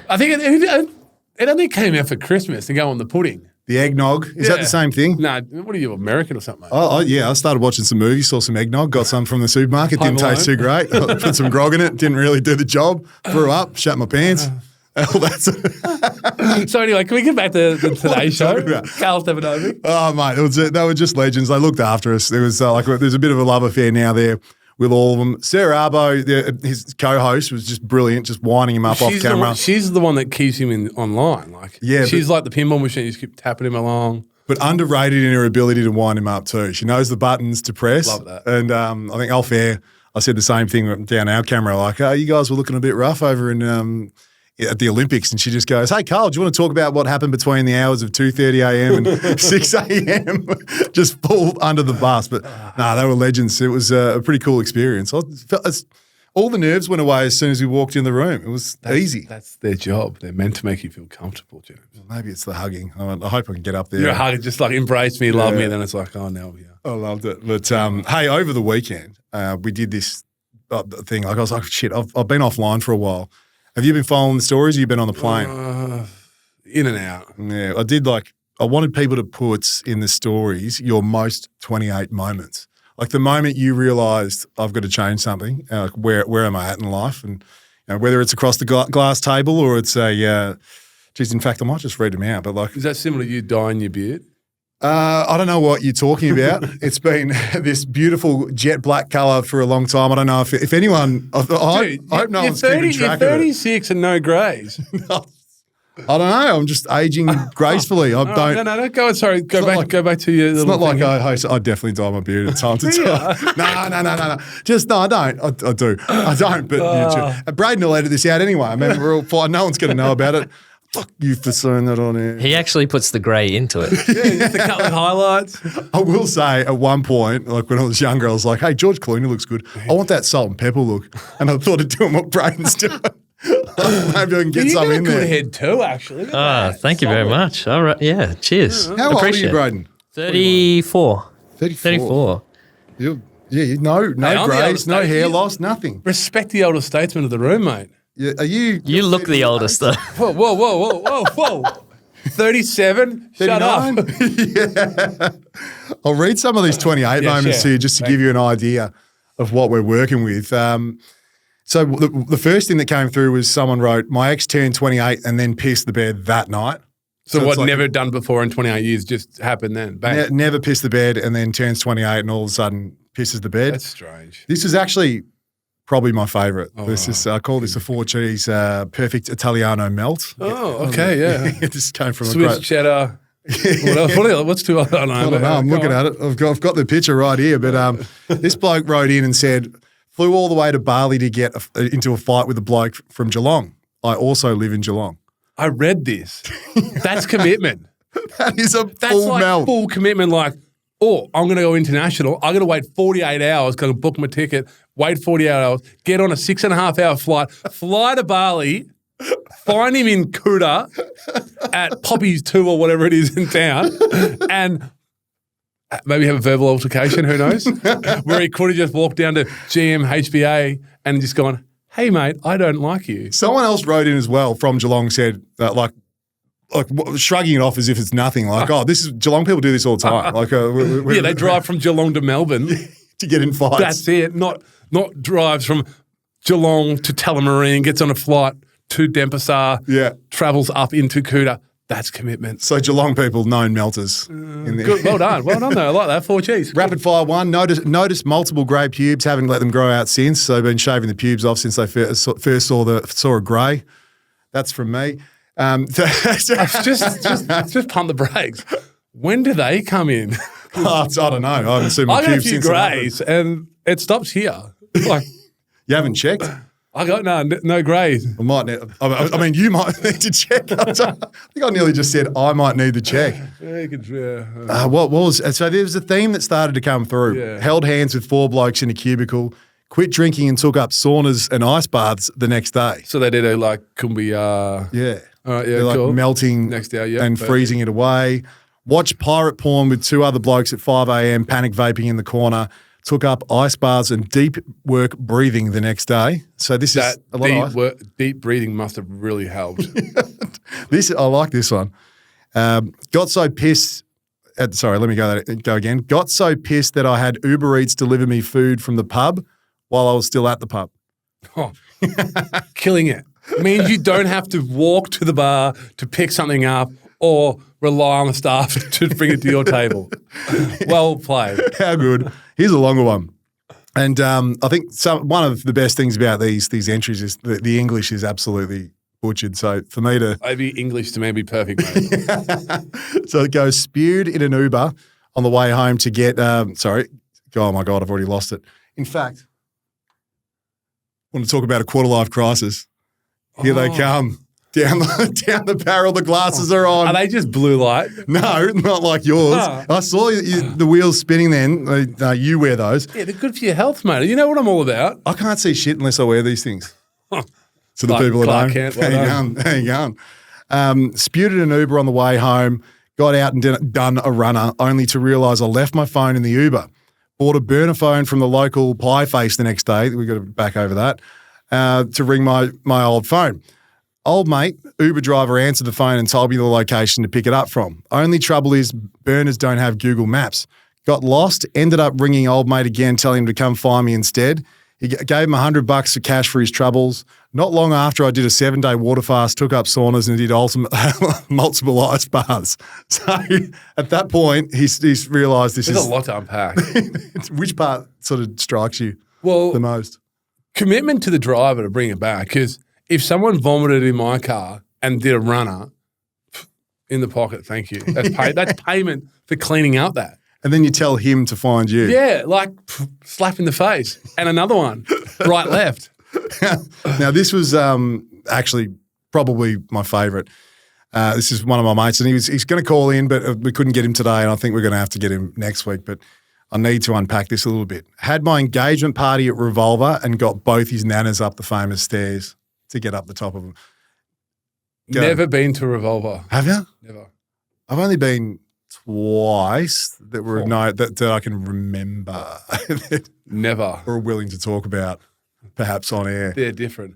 Speaker 4: I think it only came out for Christmas to go on the pudding.
Speaker 1: The eggnog. Is that
Speaker 4: Yeah.
Speaker 1: the same thing?
Speaker 4: No, what are you, American or something? Mate?
Speaker 1: Oh, yeah. I started watching some movies, saw some eggnog, got some from the supermarket. Didn't
Speaker 4: Home
Speaker 1: taste too
Speaker 4: Alone.
Speaker 1: great. Put some grog in it. Didn't really do the job. Threw up, shat my pants. Oh, that's
Speaker 4: So anyway, can we get back to the Today Show?
Speaker 1: talking about?
Speaker 4: Carl Stefanovic.
Speaker 1: Oh, mate, they were just legends. They looked after us. There was there's a bit of a love affair now there with all of them. Sarah Arbo, his co-host, was just brilliant, just winding him up off camera.
Speaker 4: She's the one that keeps him online.
Speaker 1: Yeah,
Speaker 4: she's like the pinball machine. You just keep tapping him along.
Speaker 1: But underrated in her ability to wind him up too. She knows the buttons to press.
Speaker 4: Love that.
Speaker 1: And I think off air, I said the same thing down our camera, like, oh, you guys were looking a bit rough over in at the Olympics. And she just goes, hey, Carl, do you want to talk about what happened between the hours of 2:30 a.m. and 6 a.m.? Just pulled under the bus. But no, they were legends. It was a pretty cool experience. All the nerves went away as soon as we walked in the room. It was easy.
Speaker 4: That's their job. They're meant to make you feel comfortable, James.
Speaker 1: Maybe it's the hugging. I hope I can get up there.
Speaker 4: You're a hug, just like embrace me, love me, and then it's like, oh, now yeah.
Speaker 1: I loved it. But hey, over the weekend, we did this thing. Like I was like, shit, I've been offline for a while. Have you been following the stories? Or you been on the plane?
Speaker 4: In and out.
Speaker 1: Yeah, I wanted people to put in the stories your most 28 moments. Like the moment you realised I've got to change something. Where am I at in life? And whether it's across the glass table or it's a, geez, in fact, I might just read them out. But like,
Speaker 4: Is that similar to you dyeing your beard?
Speaker 1: I don't know what you're talking about. It's been this beautiful jet black colour for a long time. I don't know if anyone. I hope no one's keeping track
Speaker 4: you're
Speaker 1: of it.
Speaker 4: 36 and no greys.
Speaker 1: I don't know. I'm just aging gracefully. I don't.
Speaker 4: No. Go on. Sorry. Go back to your.
Speaker 1: It's not like I definitely dye my beard at time to time. No. Just no, I don't. I do. I don't. But Braden will edit this out anyway. I mean, we're all fine. No one's going to know about it. Fuck you for saying that on air.
Speaker 6: He actually puts the grey into it.
Speaker 4: Yeah, just a couple of highlights.
Speaker 1: I will say at one point, like when I was younger, I was like, hey, George Clooney looks good. I want that salt and pepper look. And I thought of doing what Braden's doing. Maybe I can get some in there.
Speaker 4: You got a good head too, actually.
Speaker 6: Thank you very much. All right. Yeah. Cheers.
Speaker 1: How old are you, Braden?
Speaker 6: 34.
Speaker 1: 34. No greys, no hair loss, nothing.
Speaker 4: Respect the older statesman of the room, mate.
Speaker 1: Yeah, are you?
Speaker 6: You look the oldest, though.
Speaker 4: Whoa. 37? Shut up.
Speaker 1: Yeah. I'll read some of these 28 moments to you just to give you an idea of what we're working with. So the first thing that came through was someone wrote, my ex turned 28 and then pissed the bed that night.
Speaker 4: So what never done before in 28 years just happened then? Bang.
Speaker 1: Never pissed the bed and then turns 28 and all of a sudden pisses the bed.
Speaker 4: That's strange.
Speaker 1: This is actually probably my favourite. I call this a 4 cheese perfect Italiano melt.
Speaker 4: Oh, okay, yeah.
Speaker 1: It just came from
Speaker 4: Swiss cheddar. What else? What's two other? I don't know.
Speaker 1: I'm looking at it. I've got the picture right here. But this bloke wrote in and said, flew all the way to Bali to get into a fight with a bloke from Geelong. I also live in Geelong.
Speaker 4: I read this. That's commitment.
Speaker 1: That is
Speaker 4: That's
Speaker 1: full
Speaker 4: like
Speaker 1: melt.
Speaker 4: full commitment. Like, I'm going to go international. I'm going to wait 48 hours, going to book my ticket, wait 48 hours, get on a 6.5-hour flight, fly to Bali, find him in Kuta at Poppy's 2 or whatever it is in town, and maybe have a verbal altercation, who knows, where he could have just walked down to GM HBA and just gone, hey, mate, I don't like you.
Speaker 1: Someone else wrote in as well from Geelong, said like shrugging it off as if it's nothing. Like, this is Geelong people do this all the time. Like,
Speaker 4: they drive from Geelong to Melbourne
Speaker 1: to get in fights.
Speaker 4: That's it. Not drives from Geelong to Tullamarine, gets on a flight to Denpasar, travels up into Kuta. That's commitment.
Speaker 1: So Geelong people, known melters. In there.
Speaker 4: Good. Well done though. I like that. 4 cheese.
Speaker 1: Rapid fire one. Notice multiple grey pubes. Haven't let them grow out since. So they've been shaving the pubes off since they first saw a grey. That's from me.
Speaker 4: Just pump the brakes. When do they come in?
Speaker 1: I don't know. I haven't seen my
Speaker 4: I got a
Speaker 1: pubes
Speaker 4: few
Speaker 1: since.
Speaker 4: greys and it stops here. Like,
Speaker 1: you haven't checked?
Speaker 4: I got no greys.
Speaker 1: I might need, I mean, you might need to check. I think I nearly just said I might need to check. What was so there was a theme that started to come through.
Speaker 4: Yeah.
Speaker 1: Held hands with 4 blokes in a cubicle, quit drinking and took up saunas and ice baths the next day.
Speaker 4: So they did a kumbaya.
Speaker 1: Yeah.
Speaker 4: All right, yeah,
Speaker 1: They're
Speaker 4: cool.
Speaker 1: like melting
Speaker 4: Next day,
Speaker 1: and freezing it away. Watched pirate porn with 2 other blokes at 5 a.m, panic vaping in the corner. Took up ice baths and deep work breathing the next day. So this is a lot of
Speaker 4: deep breathing must have really helped.
Speaker 1: I like this one. Got so pissed. Sorry, let me go again. Got so pissed that I had Uber Eats deliver me food from the pub while I was still at the pub.
Speaker 4: Oh, killing it. Means you don't have to walk to the bar to pick something up or rely on the staff to bring it to your table. Well played.
Speaker 1: How good. Here's a longer one. And I think one of the best things about these entries is that the English is absolutely butchered. So for me to...
Speaker 4: Maybe English to me would be perfect, mate.
Speaker 1: So it goes, spewed in an Uber on the way home to get... sorry. Oh, my God, I've already lost it. In fact, I want to talk about a quarter-life crisis. Here they come. Down the barrel, the glasses are on.
Speaker 4: Are they just blue light?
Speaker 1: No, not like yours. I saw the wheels spinning then. You wear those.
Speaker 4: Yeah, they're good for your health, mate. You know what I'm all about.
Speaker 1: I can't see shit unless I wear these things. To the
Speaker 4: Clark-
Speaker 1: people at
Speaker 4: Clark
Speaker 1: home.
Speaker 4: Kent, well
Speaker 1: How you going? Spewed in an Uber on the way home, got out and done a runner, only to realise I left my phone in the Uber. Bought a burner phone from the local pie face the next day. We got to back over that. To ring my old phone. Old mate, Uber driver answered the phone and told me the location to pick it up from. Only trouble is burners don't have Google Maps. Got lost, ended up ringing old mate again, telling him to come find me instead. He gave him $100 for cash for his troubles. Not long after, I did a 7-day water fast, took up saunas, and did multiple ice baths. So at that point, he's realised this
Speaker 4: There's
Speaker 1: is
Speaker 4: a lot to unpack.
Speaker 1: Which part sort of strikes you
Speaker 4: Well,
Speaker 1: the most?
Speaker 4: commitment to the driver to bring it back. Because if someone vomited in my car and did a runner, in the pocket, thank you. That's payment for cleaning up that.
Speaker 1: And then you tell him to find you.
Speaker 4: Yeah, like slap in the face. And another one, right, left.
Speaker 1: Now, this was actually probably my favourite. This is one of my mates, and he's going to call in, but we couldn't get him today, and I think we're going to have to get him next week. But I need to unpack this a little bit. Had my engagement party at Revolver and got both his nanas up the famous stairs to get up the top of them. Go.
Speaker 4: Never been to Revolver.
Speaker 1: Have you?
Speaker 4: Never.
Speaker 1: I've only been twice that were that I can remember
Speaker 4: Never.
Speaker 1: or willing to talk about, perhaps on air.
Speaker 4: They're different.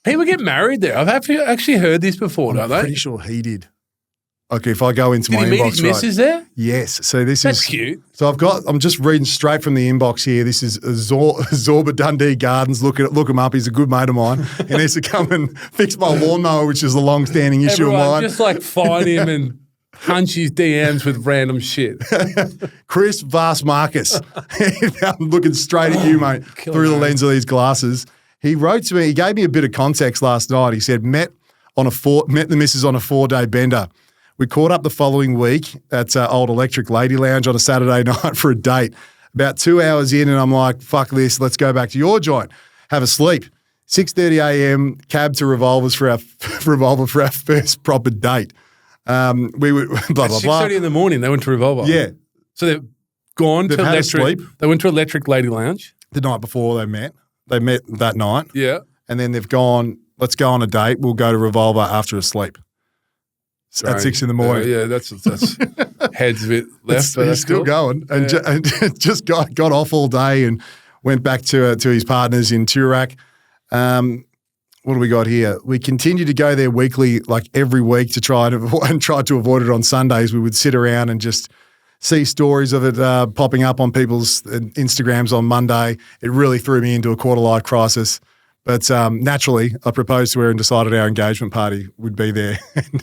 Speaker 4: People get married there. I've actually heard this before, don't
Speaker 1: I'm
Speaker 4: they?
Speaker 1: pretty sure he did. Okay, if I go into
Speaker 4: Did
Speaker 1: my
Speaker 4: he meet
Speaker 1: inbox,
Speaker 4: his missus there?
Speaker 1: Yes. So this
Speaker 4: That's
Speaker 1: is
Speaker 4: cute.
Speaker 1: So I'm just reading straight from the inbox here. This is Zorba Dundee Gardens. Look him up. He's a good mate of mine. He needs to come and fix my lawnmower, which is a long-standing issue
Speaker 4: Everyone
Speaker 1: of mine.
Speaker 4: just like find him and punch his DMs with random shit.
Speaker 1: Chris Vast Marcus. I'm looking straight at you, mate, through the lens of these glasses. He wrote to me. He gave me a bit of context last night. He said, met the missus on a 4-day bender. We caught up the following week at Old Electric Lady Lounge on a Saturday night for a date. About 2 hours in, and I'm like, fuck this, let's go back to your joint, have a sleep. 6:30 a.m., cab to Revolver for our first proper date. We were blah, blah, blah.
Speaker 4: 6:30 in the morning, they went to Revolver.
Speaker 1: Yeah.
Speaker 4: So they've gone
Speaker 1: They've
Speaker 4: to
Speaker 1: had a
Speaker 4: Electric.
Speaker 1: sleep.
Speaker 4: They went to Electric Lady Lounge.
Speaker 1: The night before they met. They met that night.
Speaker 4: Yeah.
Speaker 1: And then they've gone, let's go on a date. We'll go to Revolver after a sleep. At 6 in the morning.
Speaker 4: Yeah, that's heads a bit left. But
Speaker 1: He's
Speaker 4: that's
Speaker 1: still
Speaker 4: cool.
Speaker 1: going and, and just got off all day and went back to his partners in Toorak. What do we got here? We continue to go there weekly, like every week, to try to avoid it on Sundays. We would sit around and just see stories of it popping up on people's Instagrams on Monday. It really threw me into a quarter-life crisis. But naturally, I proposed to her and decided our engagement party would be there.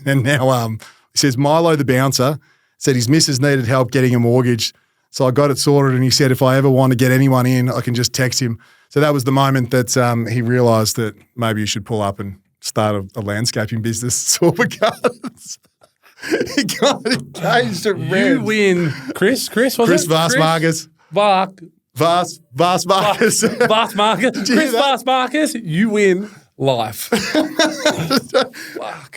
Speaker 1: And now he says Milo, the bouncer, said his missus needed help getting a mortgage. So I got it sorted, and he said if I ever want to get anyone in, I can just text him. So that was the moment that he realised that maybe you should pull up and start a landscaping business. Sorba Gardens. He got engaged at
Speaker 4: You
Speaker 1: Reds.
Speaker 4: win, Chris. Chris, was
Speaker 1: Chris
Speaker 4: it?
Speaker 1: Vast Marcus. Vast Marcus.
Speaker 4: Vast Marcus.
Speaker 1: you
Speaker 4: Chris
Speaker 1: hear that?
Speaker 4: Vast Marcus, you win life.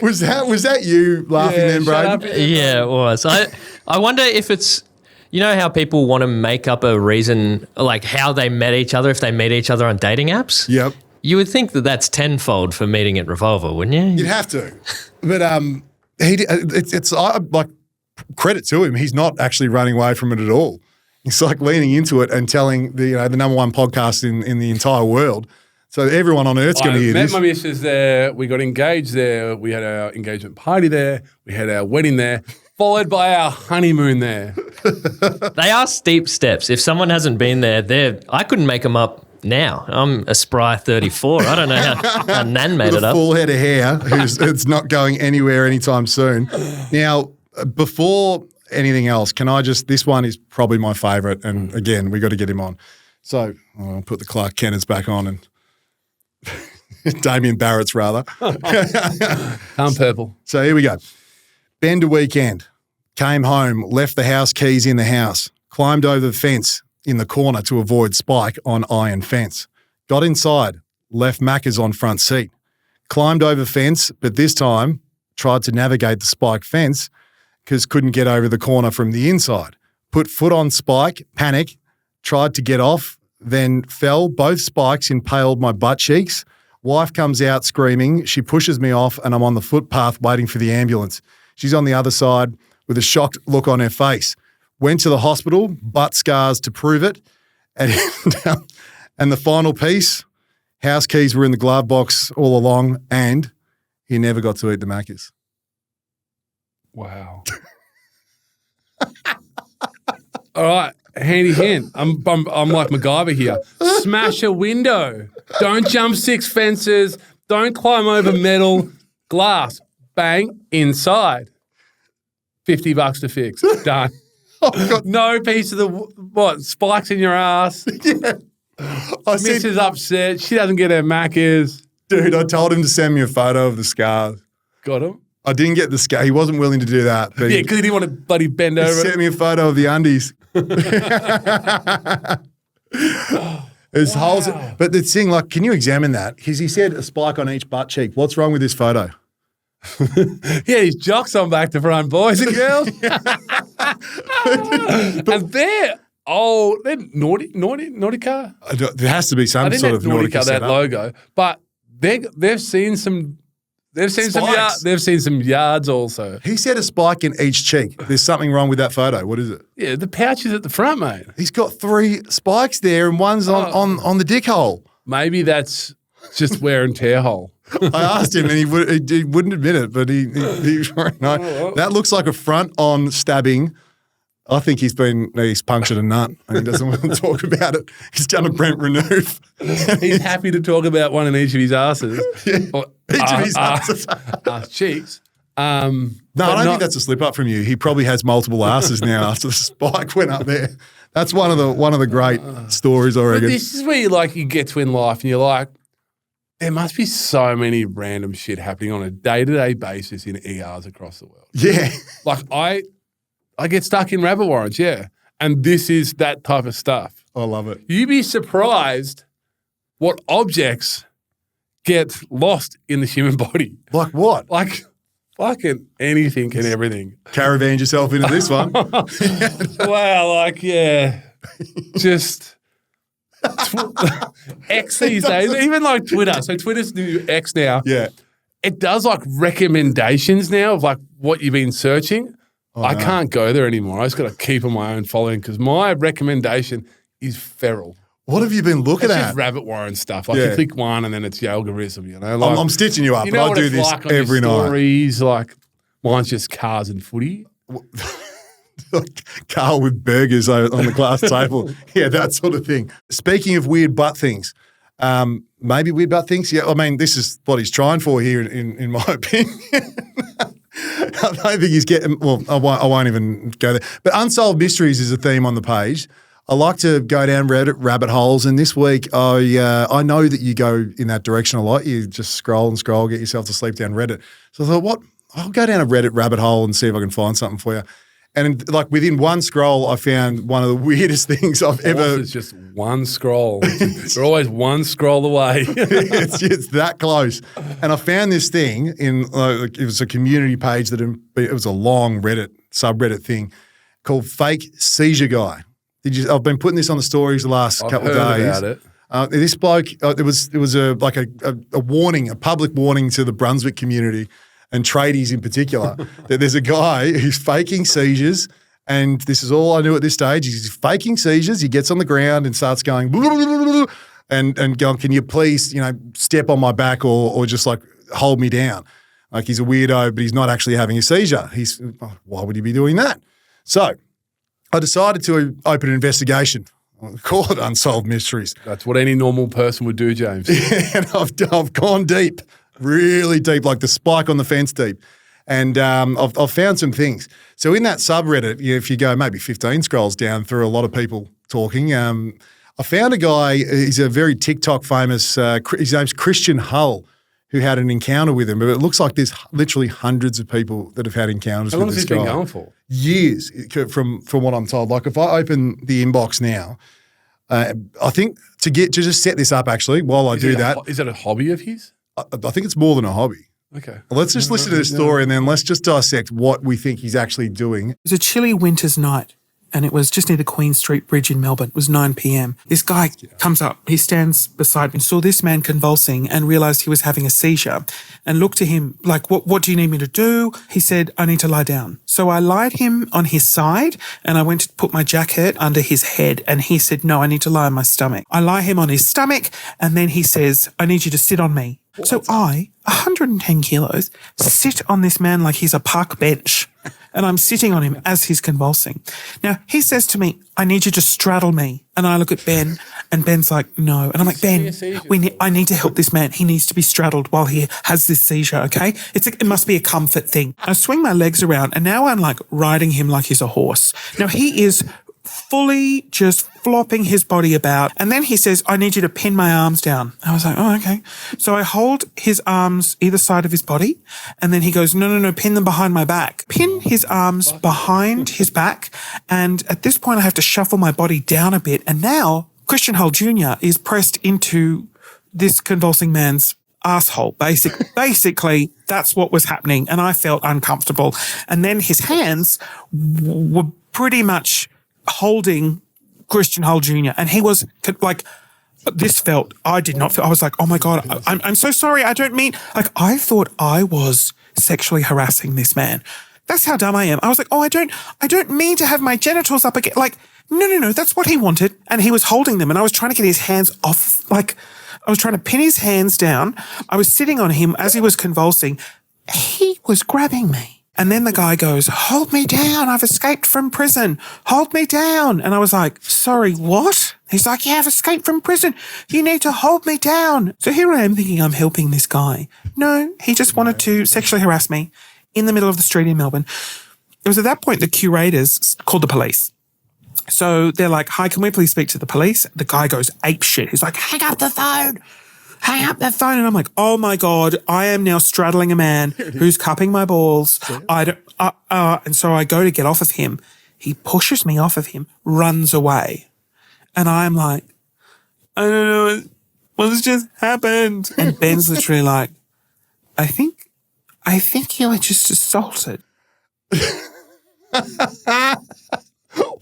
Speaker 1: Was that you laughing then,
Speaker 4: shut
Speaker 1: bro?
Speaker 4: up.
Speaker 6: Yeah, it was. I wonder if it's, you know how people want to make up a reason, like how they met each other, if they meet each other on dating apps?
Speaker 1: Yep.
Speaker 6: You would think that that's tenfold for meeting at Revolver, wouldn't you?
Speaker 1: You'd have to. But it's like credit to him. He's not actually running away from it at all. He's like leaning into it and telling the number one podcast in the entire world. So everyone on earth's going to hear
Speaker 4: met
Speaker 1: this.
Speaker 4: my missus there. We got engaged there. We had our engagement party there. We had our wedding there, followed by our honeymoon there.
Speaker 6: They are steep steps. If someone hasn't been there, I couldn't make them up now. I'm a spry 34. I don't know how Nan made
Speaker 1: With
Speaker 6: it
Speaker 1: a
Speaker 6: up.
Speaker 1: full head of hair, it's not going anywhere anytime soon. Now, before anything else, this one is probably my favourite, and again, we got to get him on. So I'll put the Clark Kenners back on and Damien Barrett's rather.
Speaker 4: I'm purple.
Speaker 1: So here we go. Bender weekend. Came home, left the house keys in the house, climbed over the fence in the corner to avoid Spike on iron fence. Got inside, left Macca's on front seat. Climbed over fence, but this time tried to navigate the Spike fence because couldn't get over the corner from the inside. Put foot on Spike, panic, tried to get off, then fell. Both spikes impaled my butt cheeks. Wife comes out screaming. She pushes me off and I'm on the footpath waiting for the ambulance. She's on the other side with a shocked look on her face. Went to the hospital, butt scars to prove it. And the final piece, house keys were in the glove box all along and he never got to eat the Macca's.
Speaker 4: Wow. All right. handy hint. I'm like MacGyver here. Smash a window. Don't jump 6 fences. Don't climb over metal. Glass. Bang. Inside. $50 to fix. Done. No piece of the spikes in your ass.
Speaker 1: Yeah.
Speaker 4: Mrs. upset. She doesn't get her Macca's.
Speaker 1: Dude, I told him to send me a photo of the scars.
Speaker 4: Got him?
Speaker 1: I didn't get the scar. He wasn't willing to do that. But
Speaker 4: Yeah, because he didn't want to bloody bend
Speaker 1: he
Speaker 4: over.
Speaker 1: sent me a photo of the undies. There's holes. But the thing, like, can you examine that? Because he said a spike on each butt cheek. What's wrong with this photo?
Speaker 4: Yeah, his jocks on back to front, boys and girls. And they're Nautica.
Speaker 1: There has to be
Speaker 4: I
Speaker 1: some
Speaker 4: didn't
Speaker 1: sort
Speaker 4: have
Speaker 1: of Nautica
Speaker 4: that
Speaker 1: setup.
Speaker 4: logo, but they've seen some. They've seen
Speaker 1: Spikes.
Speaker 4: they've seen some yards also.
Speaker 1: He said a spike in each cheek. There's something wrong with that photo. What is it?
Speaker 4: Yeah, the pouch is at the front, mate.
Speaker 1: He's got 3 spikes there and one's on the dick hole.
Speaker 4: Maybe that's just wear and tear hole.
Speaker 1: I asked him and he wouldn't admit it, but he no. That looks like a front-on stabbing. I think he's punctured a nut and he doesn't want to talk about it. He's done a Brent Renouf.
Speaker 4: He's happy to talk about one in each of his asses.
Speaker 1: Yeah, each of his asses.
Speaker 4: Cheeks.
Speaker 1: No, I don't think that's a slip up from you. He probably has multiple asses now after the spike went up there. That's one of the great stories, I
Speaker 4: But
Speaker 1: reckon.
Speaker 4: this is where you get to in life and you're like, there must be so many random shit happening on a day-to-day basis in ERs across the world.
Speaker 1: Yeah.
Speaker 4: Like I get stuck in rabbit warrants, yeah. And this is that type of stuff.
Speaker 1: I love it.
Speaker 4: You'd be surprised what objects get lost in the human body.
Speaker 1: Like what?
Speaker 4: Like fucking anything and everything.
Speaker 1: Caravaned yourself into this one.
Speaker 4: Wow, just X these days, even like Twitter. So Twitter's new X now.
Speaker 1: Yeah.
Speaker 4: It does like recommendations now of like what you've been searching. I can't go there anymore. I just got to keep on my own following because my recommendation is feral.
Speaker 1: What have you been looking
Speaker 4: It's
Speaker 1: at?
Speaker 4: just rabbit warren stuff. Like
Speaker 1: Yeah.
Speaker 4: you click one and then it's the algorithm, you know? Like,
Speaker 1: I'm stitching you up,
Speaker 4: you
Speaker 1: but
Speaker 4: know
Speaker 1: I
Speaker 4: what
Speaker 1: do
Speaker 4: it's
Speaker 1: this
Speaker 4: like on your
Speaker 1: every night.
Speaker 4: stories, like mine's just cars and footy.
Speaker 1: Carl with burgers on the glass table. Yeah, that sort of thing. Speaking of weird butt things, maybe weird butt things. Yeah, I mean, this is what he's trying for here, in my opinion. I don't think he's getting. Well, I won't even go there. But unsolved mysteries is a theme on the page. I like to go down rabbit holes, and this week I know that you go in that direction a lot. You just scroll and scroll, get yourself to sleep down Reddit. So I thought, what? I'll go down a Reddit rabbit hole and see if I can find something for you. And like within one scroll, I found one of the weirdest things I've ever.
Speaker 4: It's just one scroll. We're always one scroll away.
Speaker 1: it's that close. And I found this thing in it was a community page it was a long Reddit subreddit thing called Fake Seizure Guy. I've been putting this on the stories the last couple of days.
Speaker 4: About it.
Speaker 1: This bloke, it was a warning, a public warning to the Brunswick community and tradies in particular, that there's a guy who's faking seizures, and this is all I knew at this stage. He's faking seizures. He gets on the ground and starts going and going, can you please, step on my back or just like hold me down? Like he's a weirdo, but he's not actually having a seizure. Why would he be doing that? So I decided to open an investigation. I'll call it Unsolved Mysteries.
Speaker 4: That's what any normal person would do, James.
Speaker 1: And I've gone deep. Really deep, like the spike on the fence deep. And I've found some things. So in that subreddit, if you go maybe 15 scrolls down through a lot of people talking, I found a guy, he's a very TikTok famous, his name's Christian Hull, who had an encounter with him. But it looks like there's literally hundreds of people that have had encounters with this guy.
Speaker 4: How long has he been going for?
Speaker 1: Years, from what I'm told. Like if I open the inbox now, I think to just set this up actually, while I do that.
Speaker 4: Is it a hobby of his?
Speaker 1: I think it's more than a hobby.
Speaker 4: Okay.
Speaker 1: Let's just listen to this story and then let's just dissect what we think he's actually doing.
Speaker 7: It was a chilly winter's night and it was just near the Queen Street Bridge in Melbourne. It was 9 p.m. This guy comes up, he stands beside me, saw this man convulsing and realised he was having a seizure and looked to him like, what do you need me to do? He said, I need to lie down. So I lied him on his side and I went to put my jacket under his head and he said, no, I need to lie on my stomach. I lie him on his stomach and then he says, I need you to sit on me. So I, 110 kilos, sit on this man like he's a park bench and I'm sitting on him as he's convulsing. Now, he says to me, I need you to straddle me. And I look at Ben, and Ben's like, no. And I'm like, Ben, I need to help this man. He needs to be straddled while he has this seizure, okay? It must be a comfort thing. I swing my legs around, and now I'm like riding him like he's a horse. Now, he is fully just flopping his body about. And then he says, I need you to pin my arms down. I was like, oh, okay. So I hold his arms either side of his body. And then he goes, no, pin them behind my back. Pin his arms behind his back. And at this point, I have to shuffle my body down a bit. And now Christian Hull Jr. is pressed into this convulsing man's asshole. Basically, that's what was happening. And I felt uncomfortable. And then his hands were pretty much holding Christian Hull Jr. And he was like, I did not feel, I was like, oh my God, I'm so sorry. I don't mean, like, I thought I was sexually harassing this man. That's how dumb I am. I was like, oh, I don't mean to have my genitals up again. Like, no, that's what he wanted. And he was holding them and I was trying to get his hands off. Like, I was trying to pin his hands down. I was sitting on him as he was convulsing. He was grabbing me. And then the guy goes, hold me down. I've escaped from prison. Hold me down. And I was like, sorry, what? He's like, yeah, I've escaped from prison. You need to hold me down. So here I am thinking I'm helping this guy. No, he just wanted to sexually harass me in the middle of the street in Melbourne. It was at that point the curators called the police. So they're like, hi, can we please speak to the police? The guy goes ape shit. He's like, hang up the phone. Hang up that phone. And I'm like, oh my God, I am now straddling a man who's cupping my balls. And so I go to get off of him. He pushes me off of him, runs away. And I'm like, I don't know what's just happened. And Ben's literally like, I think you were just assaulted.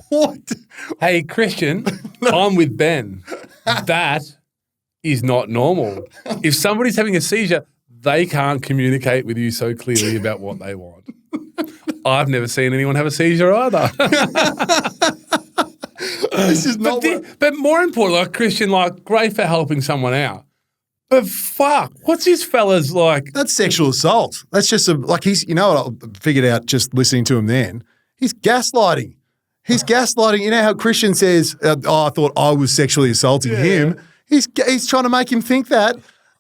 Speaker 1: What?
Speaker 4: Hey, Christian, I'm with Ben. That is not normal. If somebody's having a seizure, they can't communicate with you so clearly about what they want. I've never seen anyone have a seizure either.
Speaker 1: This is not
Speaker 4: but more importantly, like Christian, like great for helping someone out. But fuck, what's this fella's like?
Speaker 1: That's sexual assault. That's just he's, you know what I figured out just listening to him then? He's gaslighting. He's gaslighting. You know how Christian says, I thought I was sexually assaulting him. He's trying to make him think that.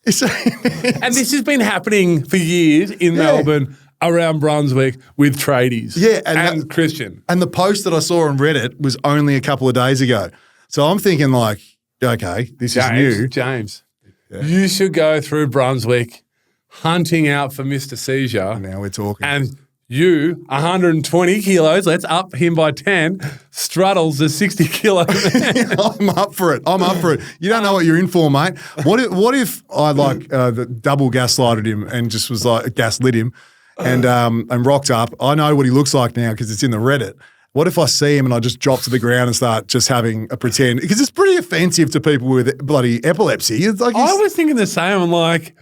Speaker 4: And this has been happening for years in Melbourne, around Brunswick, with tradies.
Speaker 1: Yeah.
Speaker 4: And Christian.
Speaker 1: And the post that I saw on Reddit was only a couple of days ago. So I'm thinking like, okay, this is new.
Speaker 4: James, you should go through Brunswick hunting out for Mr. Seizure.
Speaker 1: Now we're talking.
Speaker 4: And you, 120 kilos, let's up him by 10, straddles the 60 kilo man.
Speaker 1: I'm up for it. You don't know what you're in for, mate. What if I the double gaslighted him and just was like gaslit him and rocked up? I know what he looks like now because it's in the Reddit. What if I see him and I just drop to the ground and start just having a pretend? Because it's pretty offensive to people with bloody epilepsy. It's like
Speaker 4: I was thinking the same. I'm like,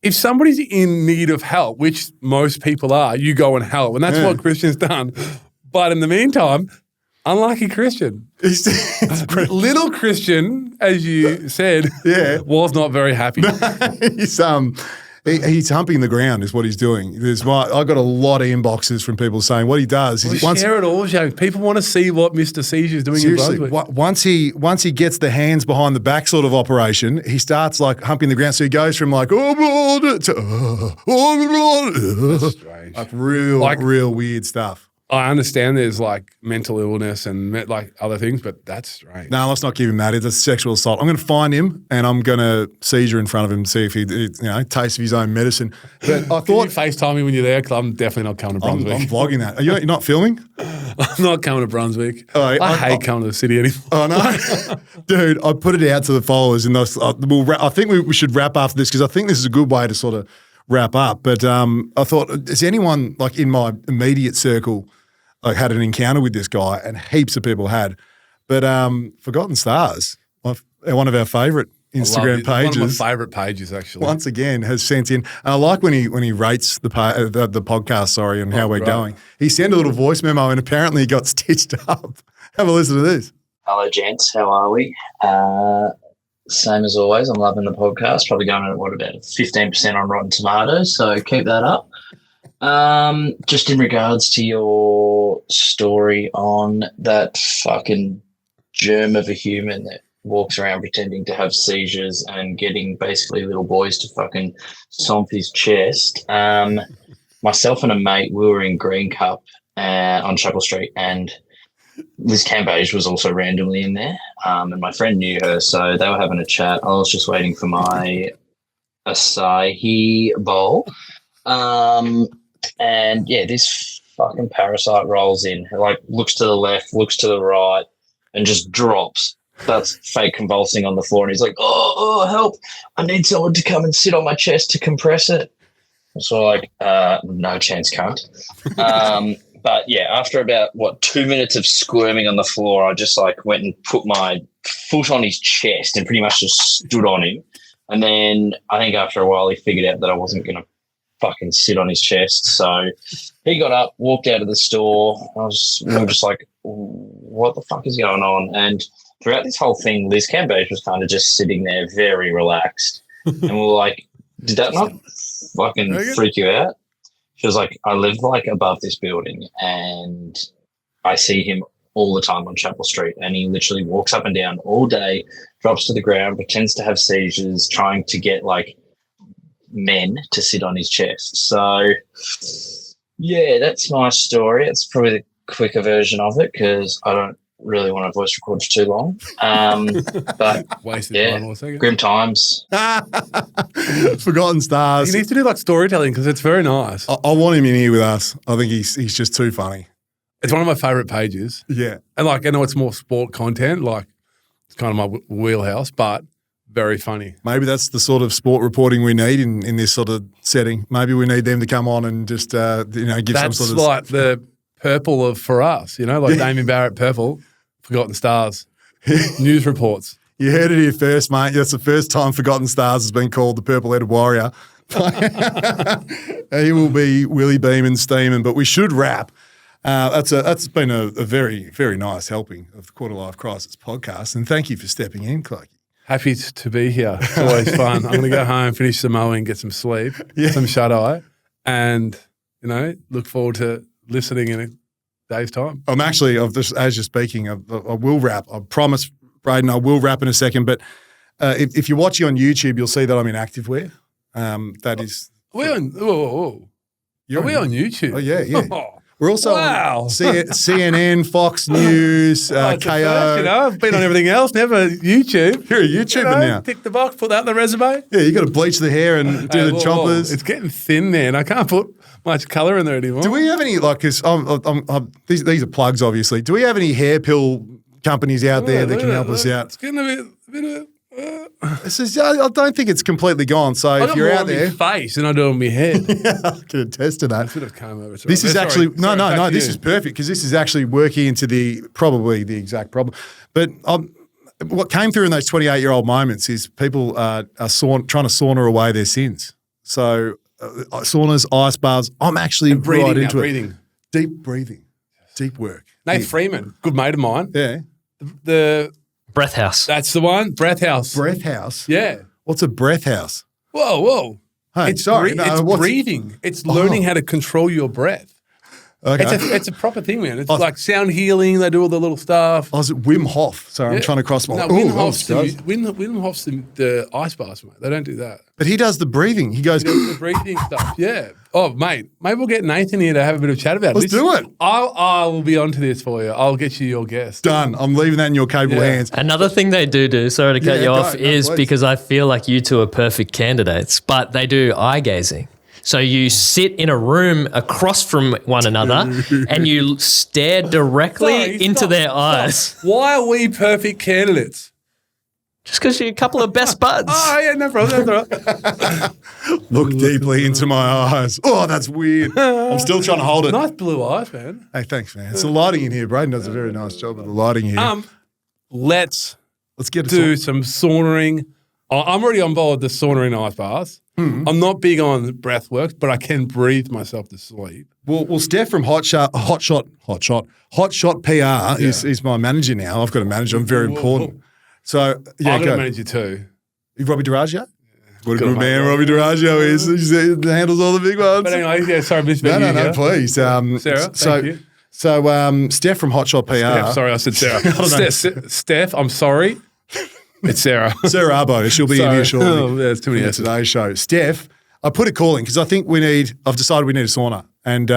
Speaker 4: if somebody's in need of help, which most people are, you go and help. And that's what Christian's done. But in the meantime, unlucky Christian. Little Christian, as you said, was not very happy.
Speaker 1: He's humping the ground is what he's doing. I got a lot of inboxes from people saying what he does.
Speaker 4: Share it all, Joe. People want to see what Mr. Seizure is doing
Speaker 1: seriously,
Speaker 4: in Brunswick.
Speaker 1: Once he gets the hands behind the back sort of operation, he starts like humping the ground. So he goes from like, that's
Speaker 4: strange.
Speaker 1: Like real weird stuff.
Speaker 4: I understand there's like mental illness and like other things, but that's strange.
Speaker 1: No, let's not give him that. It's a sexual assault. I'm going to find him and I'm going to seizure in front of him to see if he tastes of his own medicine. But I thought,
Speaker 4: can you FaceTime me when you're there? Because I'm definitely not coming to Brunswick.
Speaker 1: I'm vlogging that. You're not filming?
Speaker 4: I'm not coming to Brunswick.
Speaker 1: Oh,
Speaker 4: I hate coming to the city anymore.
Speaker 1: Oh, no. Dude, I put it out to the followers and I think we should wrap after this because I think this is a good way to sort of wrap up. But I thought, is anyone like in my immediate circle like had an encounter with this guy, and heaps of people had. But Forgotten Stars, one of our favourite Instagram pages.
Speaker 4: One of my favourite pages, actually.
Speaker 1: Once again, has sent in. And I like when he rates the podcast, and how we're going. He sent a little voice memo, and apparently he got stitched up. Have a listen to this.
Speaker 8: Hello, gents. How are we? Same as always. I'm loving the podcast. Probably going at about 15% on Rotten Tomatoes. So keep that up. Just in regards to your story on that fucking germ of a human that walks around pretending to have seizures and getting basically little boys to fucking stomp his chest. Myself and a mate, we were in Green Cup on Chapel Street, and Liz Cambage was also randomly in there, and my friend knew her, so they were having a chat. I was just waiting for my acai bowl. And yeah, this fucking parasite rolls in, like looks to the left, looks to the right, and just drops. Starts fake convulsing on the floor, and he's like, "Oh, help! I need someone to come and sit on my chest to compress it." So like, no chance, cunt. But yeah, after about 2 minutes of squirming on the floor, I just like went and put my foot on his chest and pretty much just stood on him. And then I think after a while, he figured out that I wasn't going to fucking sit on his chest. So he got up, walked out of the store. We were just like, what the fuck is going on? And throughout this whole thing, Liz Cambage was kind of just sitting there very relaxed. And we were like, did that not fucking freak you out? She was like, I live like above this building and I see him all the time on Chapel Street, and he literally walks up and down all day, drops to the ground, pretends to have seizures, trying to get like men to sit on his chest. So yeah, that's my story. It's probably the quicker version of it because I don't really want to voice record for too long. But
Speaker 4: Wasted
Speaker 8: yeah,
Speaker 4: time all a second.
Speaker 8: grim times.
Speaker 1: Forgotten Stars.
Speaker 4: He needs to do like storytelling because it's very nice.
Speaker 1: I want him in here with us. I think he's just too funny.
Speaker 4: It's one of my favourite pages.
Speaker 1: Yeah.
Speaker 4: And like, I know it's more sport content, like it's kind of my wheelhouse, but very funny.
Speaker 1: Maybe that's the sort of sport reporting we need in this sort of setting. Maybe we need them to come on and just, give
Speaker 4: That's
Speaker 1: some sort of...
Speaker 4: like the purple of for us, like Damien Barrett purple, Forgotten Stars, news reports.
Speaker 1: You heard it here first, mate. That's the first time Forgotten Stars has been called the purple-headed warrior. He will be Willie beaming, steaming, but we should wrap. That's been a very, very nice helping of the Quarter Life Crisis podcast, and thank you for stepping in, Clokey.
Speaker 4: Happy to be here. It's always fun. I'm going to go home, finish some mowing, get some sleep, some shut-eye, and, look forward to listening in a day's time.
Speaker 1: I'm actually, as you're speaking, I will wrap. I promise, Braden, I will wrap in a second, but if you're watching on YouTube, you'll see that I'm in activewear. That is...
Speaker 4: Are we on YouTube?
Speaker 1: Oh, yeah.
Speaker 4: Oh,
Speaker 1: We're also on CNN, Fox News, KO.
Speaker 4: I've been on everything else, never YouTube.
Speaker 1: You're a YouTuber now.
Speaker 4: Tick the box, put that in the resume.
Speaker 1: Yeah, you got to bleach the hair and do the chompers.
Speaker 4: It's getting thin there, and I can't put much colour in there anymore.
Speaker 1: Do we have any, because these are plugs, obviously. Do we have any hair pill companies out there that can help us out?
Speaker 4: It's getting a bit of...
Speaker 1: I don't think it's completely gone. So if you're out there,
Speaker 4: face and I do it on my head.
Speaker 1: I can attest to that.
Speaker 4: I should have come over.
Speaker 1: This is actually no. This is perfect because this is actually working into probably the exact problem. But what came through in those 28-year-old moments is people are trying to sauna away their sins. So saunas, ice baths. I'm actually right into it. Deep breathing, deep work.
Speaker 4: Nate Freeman, good mate of mine.
Speaker 1: Yeah.
Speaker 4: The
Speaker 6: Breath house.
Speaker 4: That's the one. Breath house.
Speaker 1: Breath house.
Speaker 4: Yeah.
Speaker 1: What's a breath house?
Speaker 4: Whoa.
Speaker 1: Hey,
Speaker 4: it's
Speaker 1: sorry.
Speaker 4: it's breathing. It's learning how to control your breath.
Speaker 1: Okay.
Speaker 4: It's a proper thing, man. It's like sound healing. They do all the little stuff.
Speaker 1: I was at Wim Hof. Sorry, I'm trying to cross my...
Speaker 4: No, Wim Hof's the ice baths, mate. They don't do that.
Speaker 1: But he does the breathing. He does
Speaker 4: the breathing stuff. Yeah. Oh, mate, maybe we'll get Nathan here to have a bit of chat about it.
Speaker 1: Let's do it.
Speaker 4: I will be onto this for you. I'll get you your guest.
Speaker 1: Done. I'm leaving that in your capable hands.
Speaker 6: Another thing they do, sorry to cut you off, is
Speaker 1: please.
Speaker 6: because I feel like you two are perfect candidates, but they do eye gazing. So you sit in a room across from one another and you stare directly into their eyes.
Speaker 4: Why are we perfect candidates?
Speaker 6: Just because you're a couple of best buds.
Speaker 4: Oh, yeah, no problem. That's all right.
Speaker 1: Look deeply into my eyes. Oh, that's weird. I'm still trying to hold it.
Speaker 4: Nice blue eyes, man.
Speaker 1: Hey, thanks, man. It's the lighting in here. Braden does a very nice job of the lighting here.
Speaker 4: Let's
Speaker 1: get
Speaker 4: some saunering. I'm already on board the saunering ice baths.
Speaker 1: Mm-hmm.
Speaker 4: I'm not big on breath work, but I can breathe myself to sleep.
Speaker 1: Well, Steph from Hot Shot PR is my manager now. I've got a manager. I'm very important. So, yeah,
Speaker 4: I've got
Speaker 1: go.
Speaker 4: a manager too.
Speaker 1: You Robbie Durage yet? What a good man Robbie Duraggio is. He handles all the big ones.
Speaker 4: But anyway, yeah, sorry, Miss Benny.
Speaker 1: No, please.
Speaker 4: Sarah, thank you.
Speaker 1: So Steph from Hotshot PR.
Speaker 4: Steph, sorry, I said Sarah. Steph, I'm sorry. It's Sarah.
Speaker 1: Sarah Arbo. She'll be in here shortly.
Speaker 4: Oh, there's too many
Speaker 1: today's show. Steph, I put a call in because I think I've decided we need a sauna. And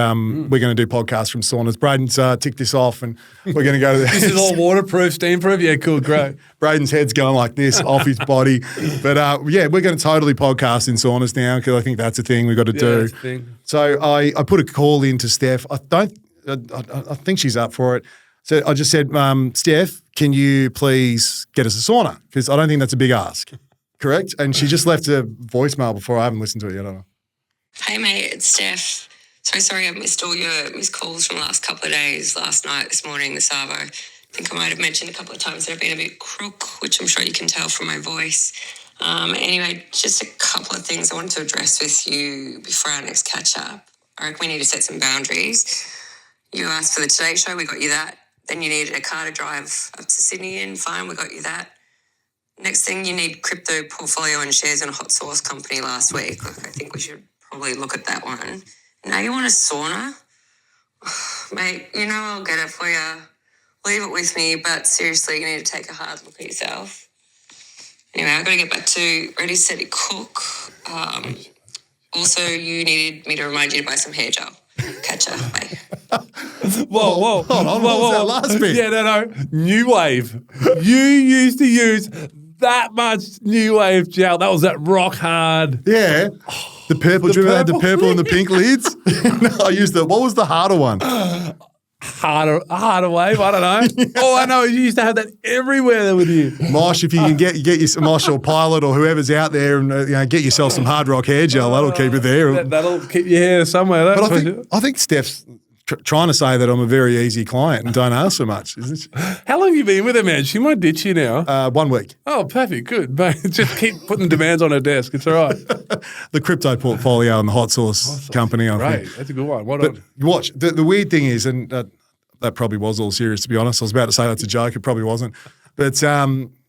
Speaker 1: we're going to do podcasts from saunas. Braden's ticked this off and we're going to go to
Speaker 4: This is all waterproof, steam-proof? Yeah, cool, great.
Speaker 1: Braden's head's going like this off his body. But yeah, we're going to totally podcast in saunas now because I think that's a thing we've got to do.
Speaker 4: That's a thing.
Speaker 1: So I put a call in to Steph. I think she's up for it. So I just said, Steph, can you please get us a sauna? Because I don't think that's a big ask. Correct? And she just left a voicemail before. I haven't listened to it yet. I don't know.
Speaker 9: Hey, mate, it's Steph. So sorry I've missed all your missed calls from the last couple of days, last night, this morning, the Savo. I think I might have mentioned a couple of times that I've been a bit crook, which I'm sure you can tell from my voice. Anyway, just a couple of things I wanted to address with you before our next catch-up. I reckon we need to set some boundaries. You asked for the Today Show, we got you that. Then you needed a car to drive up to Sydney in, fine, we got you that. Next thing, you need crypto portfolio and shares in a hot sauce company last week. Look, I think we should probably look at that one. Now you want a sauna? Mate, you know I'll get it for you. Leave it with me, but seriously, you need to take a hard look at yourself. Anyway, I've got to get back to Ready, Steady, Cook. Also, you needed me to remind you to buy some hair gel. Catch ya. Bye.
Speaker 4: Whoa.
Speaker 1: Hold on, what was that last bit?
Speaker 4: Yeah, no. New Wave. You used to use that much New Wave gel. That was that rock hard.
Speaker 1: Yeah. The purple, do you remember the purple and the pink lids? No, I used what was the harder one?
Speaker 4: Harder wave, I don't know. Oh, I know, you used to have that everywhere with you.
Speaker 1: Mosh, if you can get you some Mosh or Pilot or whoever's out there and get yourself some Hard Rock hair gel, that'll keep it there.
Speaker 4: That'll keep your hair somewhere.
Speaker 1: But I think Steph's trying to say that I'm a very easy client and don't ask so much, isn't she?
Speaker 4: How long have you been with her, man? She might ditch you now.
Speaker 1: 1 week.
Speaker 4: Oh, perfect, good. Mate, just keep putting demands on her desk. It's all right.
Speaker 1: The crypto portfolio and the hot sauce company, I think.
Speaker 4: Right, that's a good one.
Speaker 1: But watch, the weird thing is, and that probably was all serious, to be honest. I was about to say that's a joke. It probably wasn't. But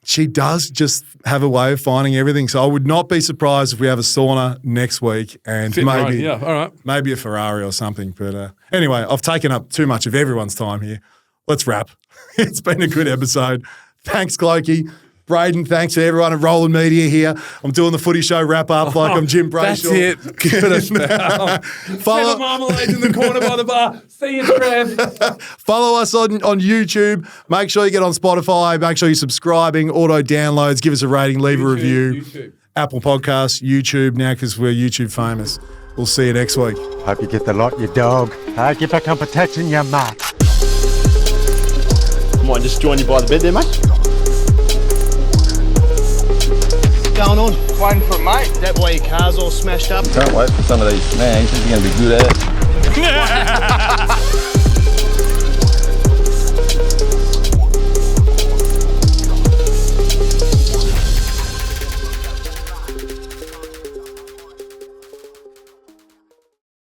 Speaker 1: she does just have a way of finding everything. So I would not be surprised if we have a sauna next week and maybe a Ferrari or something. But anyway, I've taken up too much of everyone's time here. Let's wrap. It's been a good episode. Thanks, Clokey. Braden, thanks to everyone at Roland Media here. I'm doing the footy show wrap up like I'm Jim Brayshaw.
Speaker 4: That's it. Give it a spell. Follow marmalade in the corner by the bar. See you, Trav.
Speaker 1: Follow us on YouTube. Make sure you get on Spotify. Make sure you're subscribing. Auto downloads. Give us a rating. Leave a review.
Speaker 4: YouTube.
Speaker 1: Apple Podcasts. YouTube now because we're YouTube famous. We'll see you next week.
Speaker 2: Hope you get the lot, you dog. Get back on protection, you mutt.
Speaker 3: Might just join you by the bed there, mate. Going on?
Speaker 10: Waiting for a mate.
Speaker 3: Is that why your car's all smashed up?
Speaker 5: Can't wait for some of these. Man, this is going to be good, eh?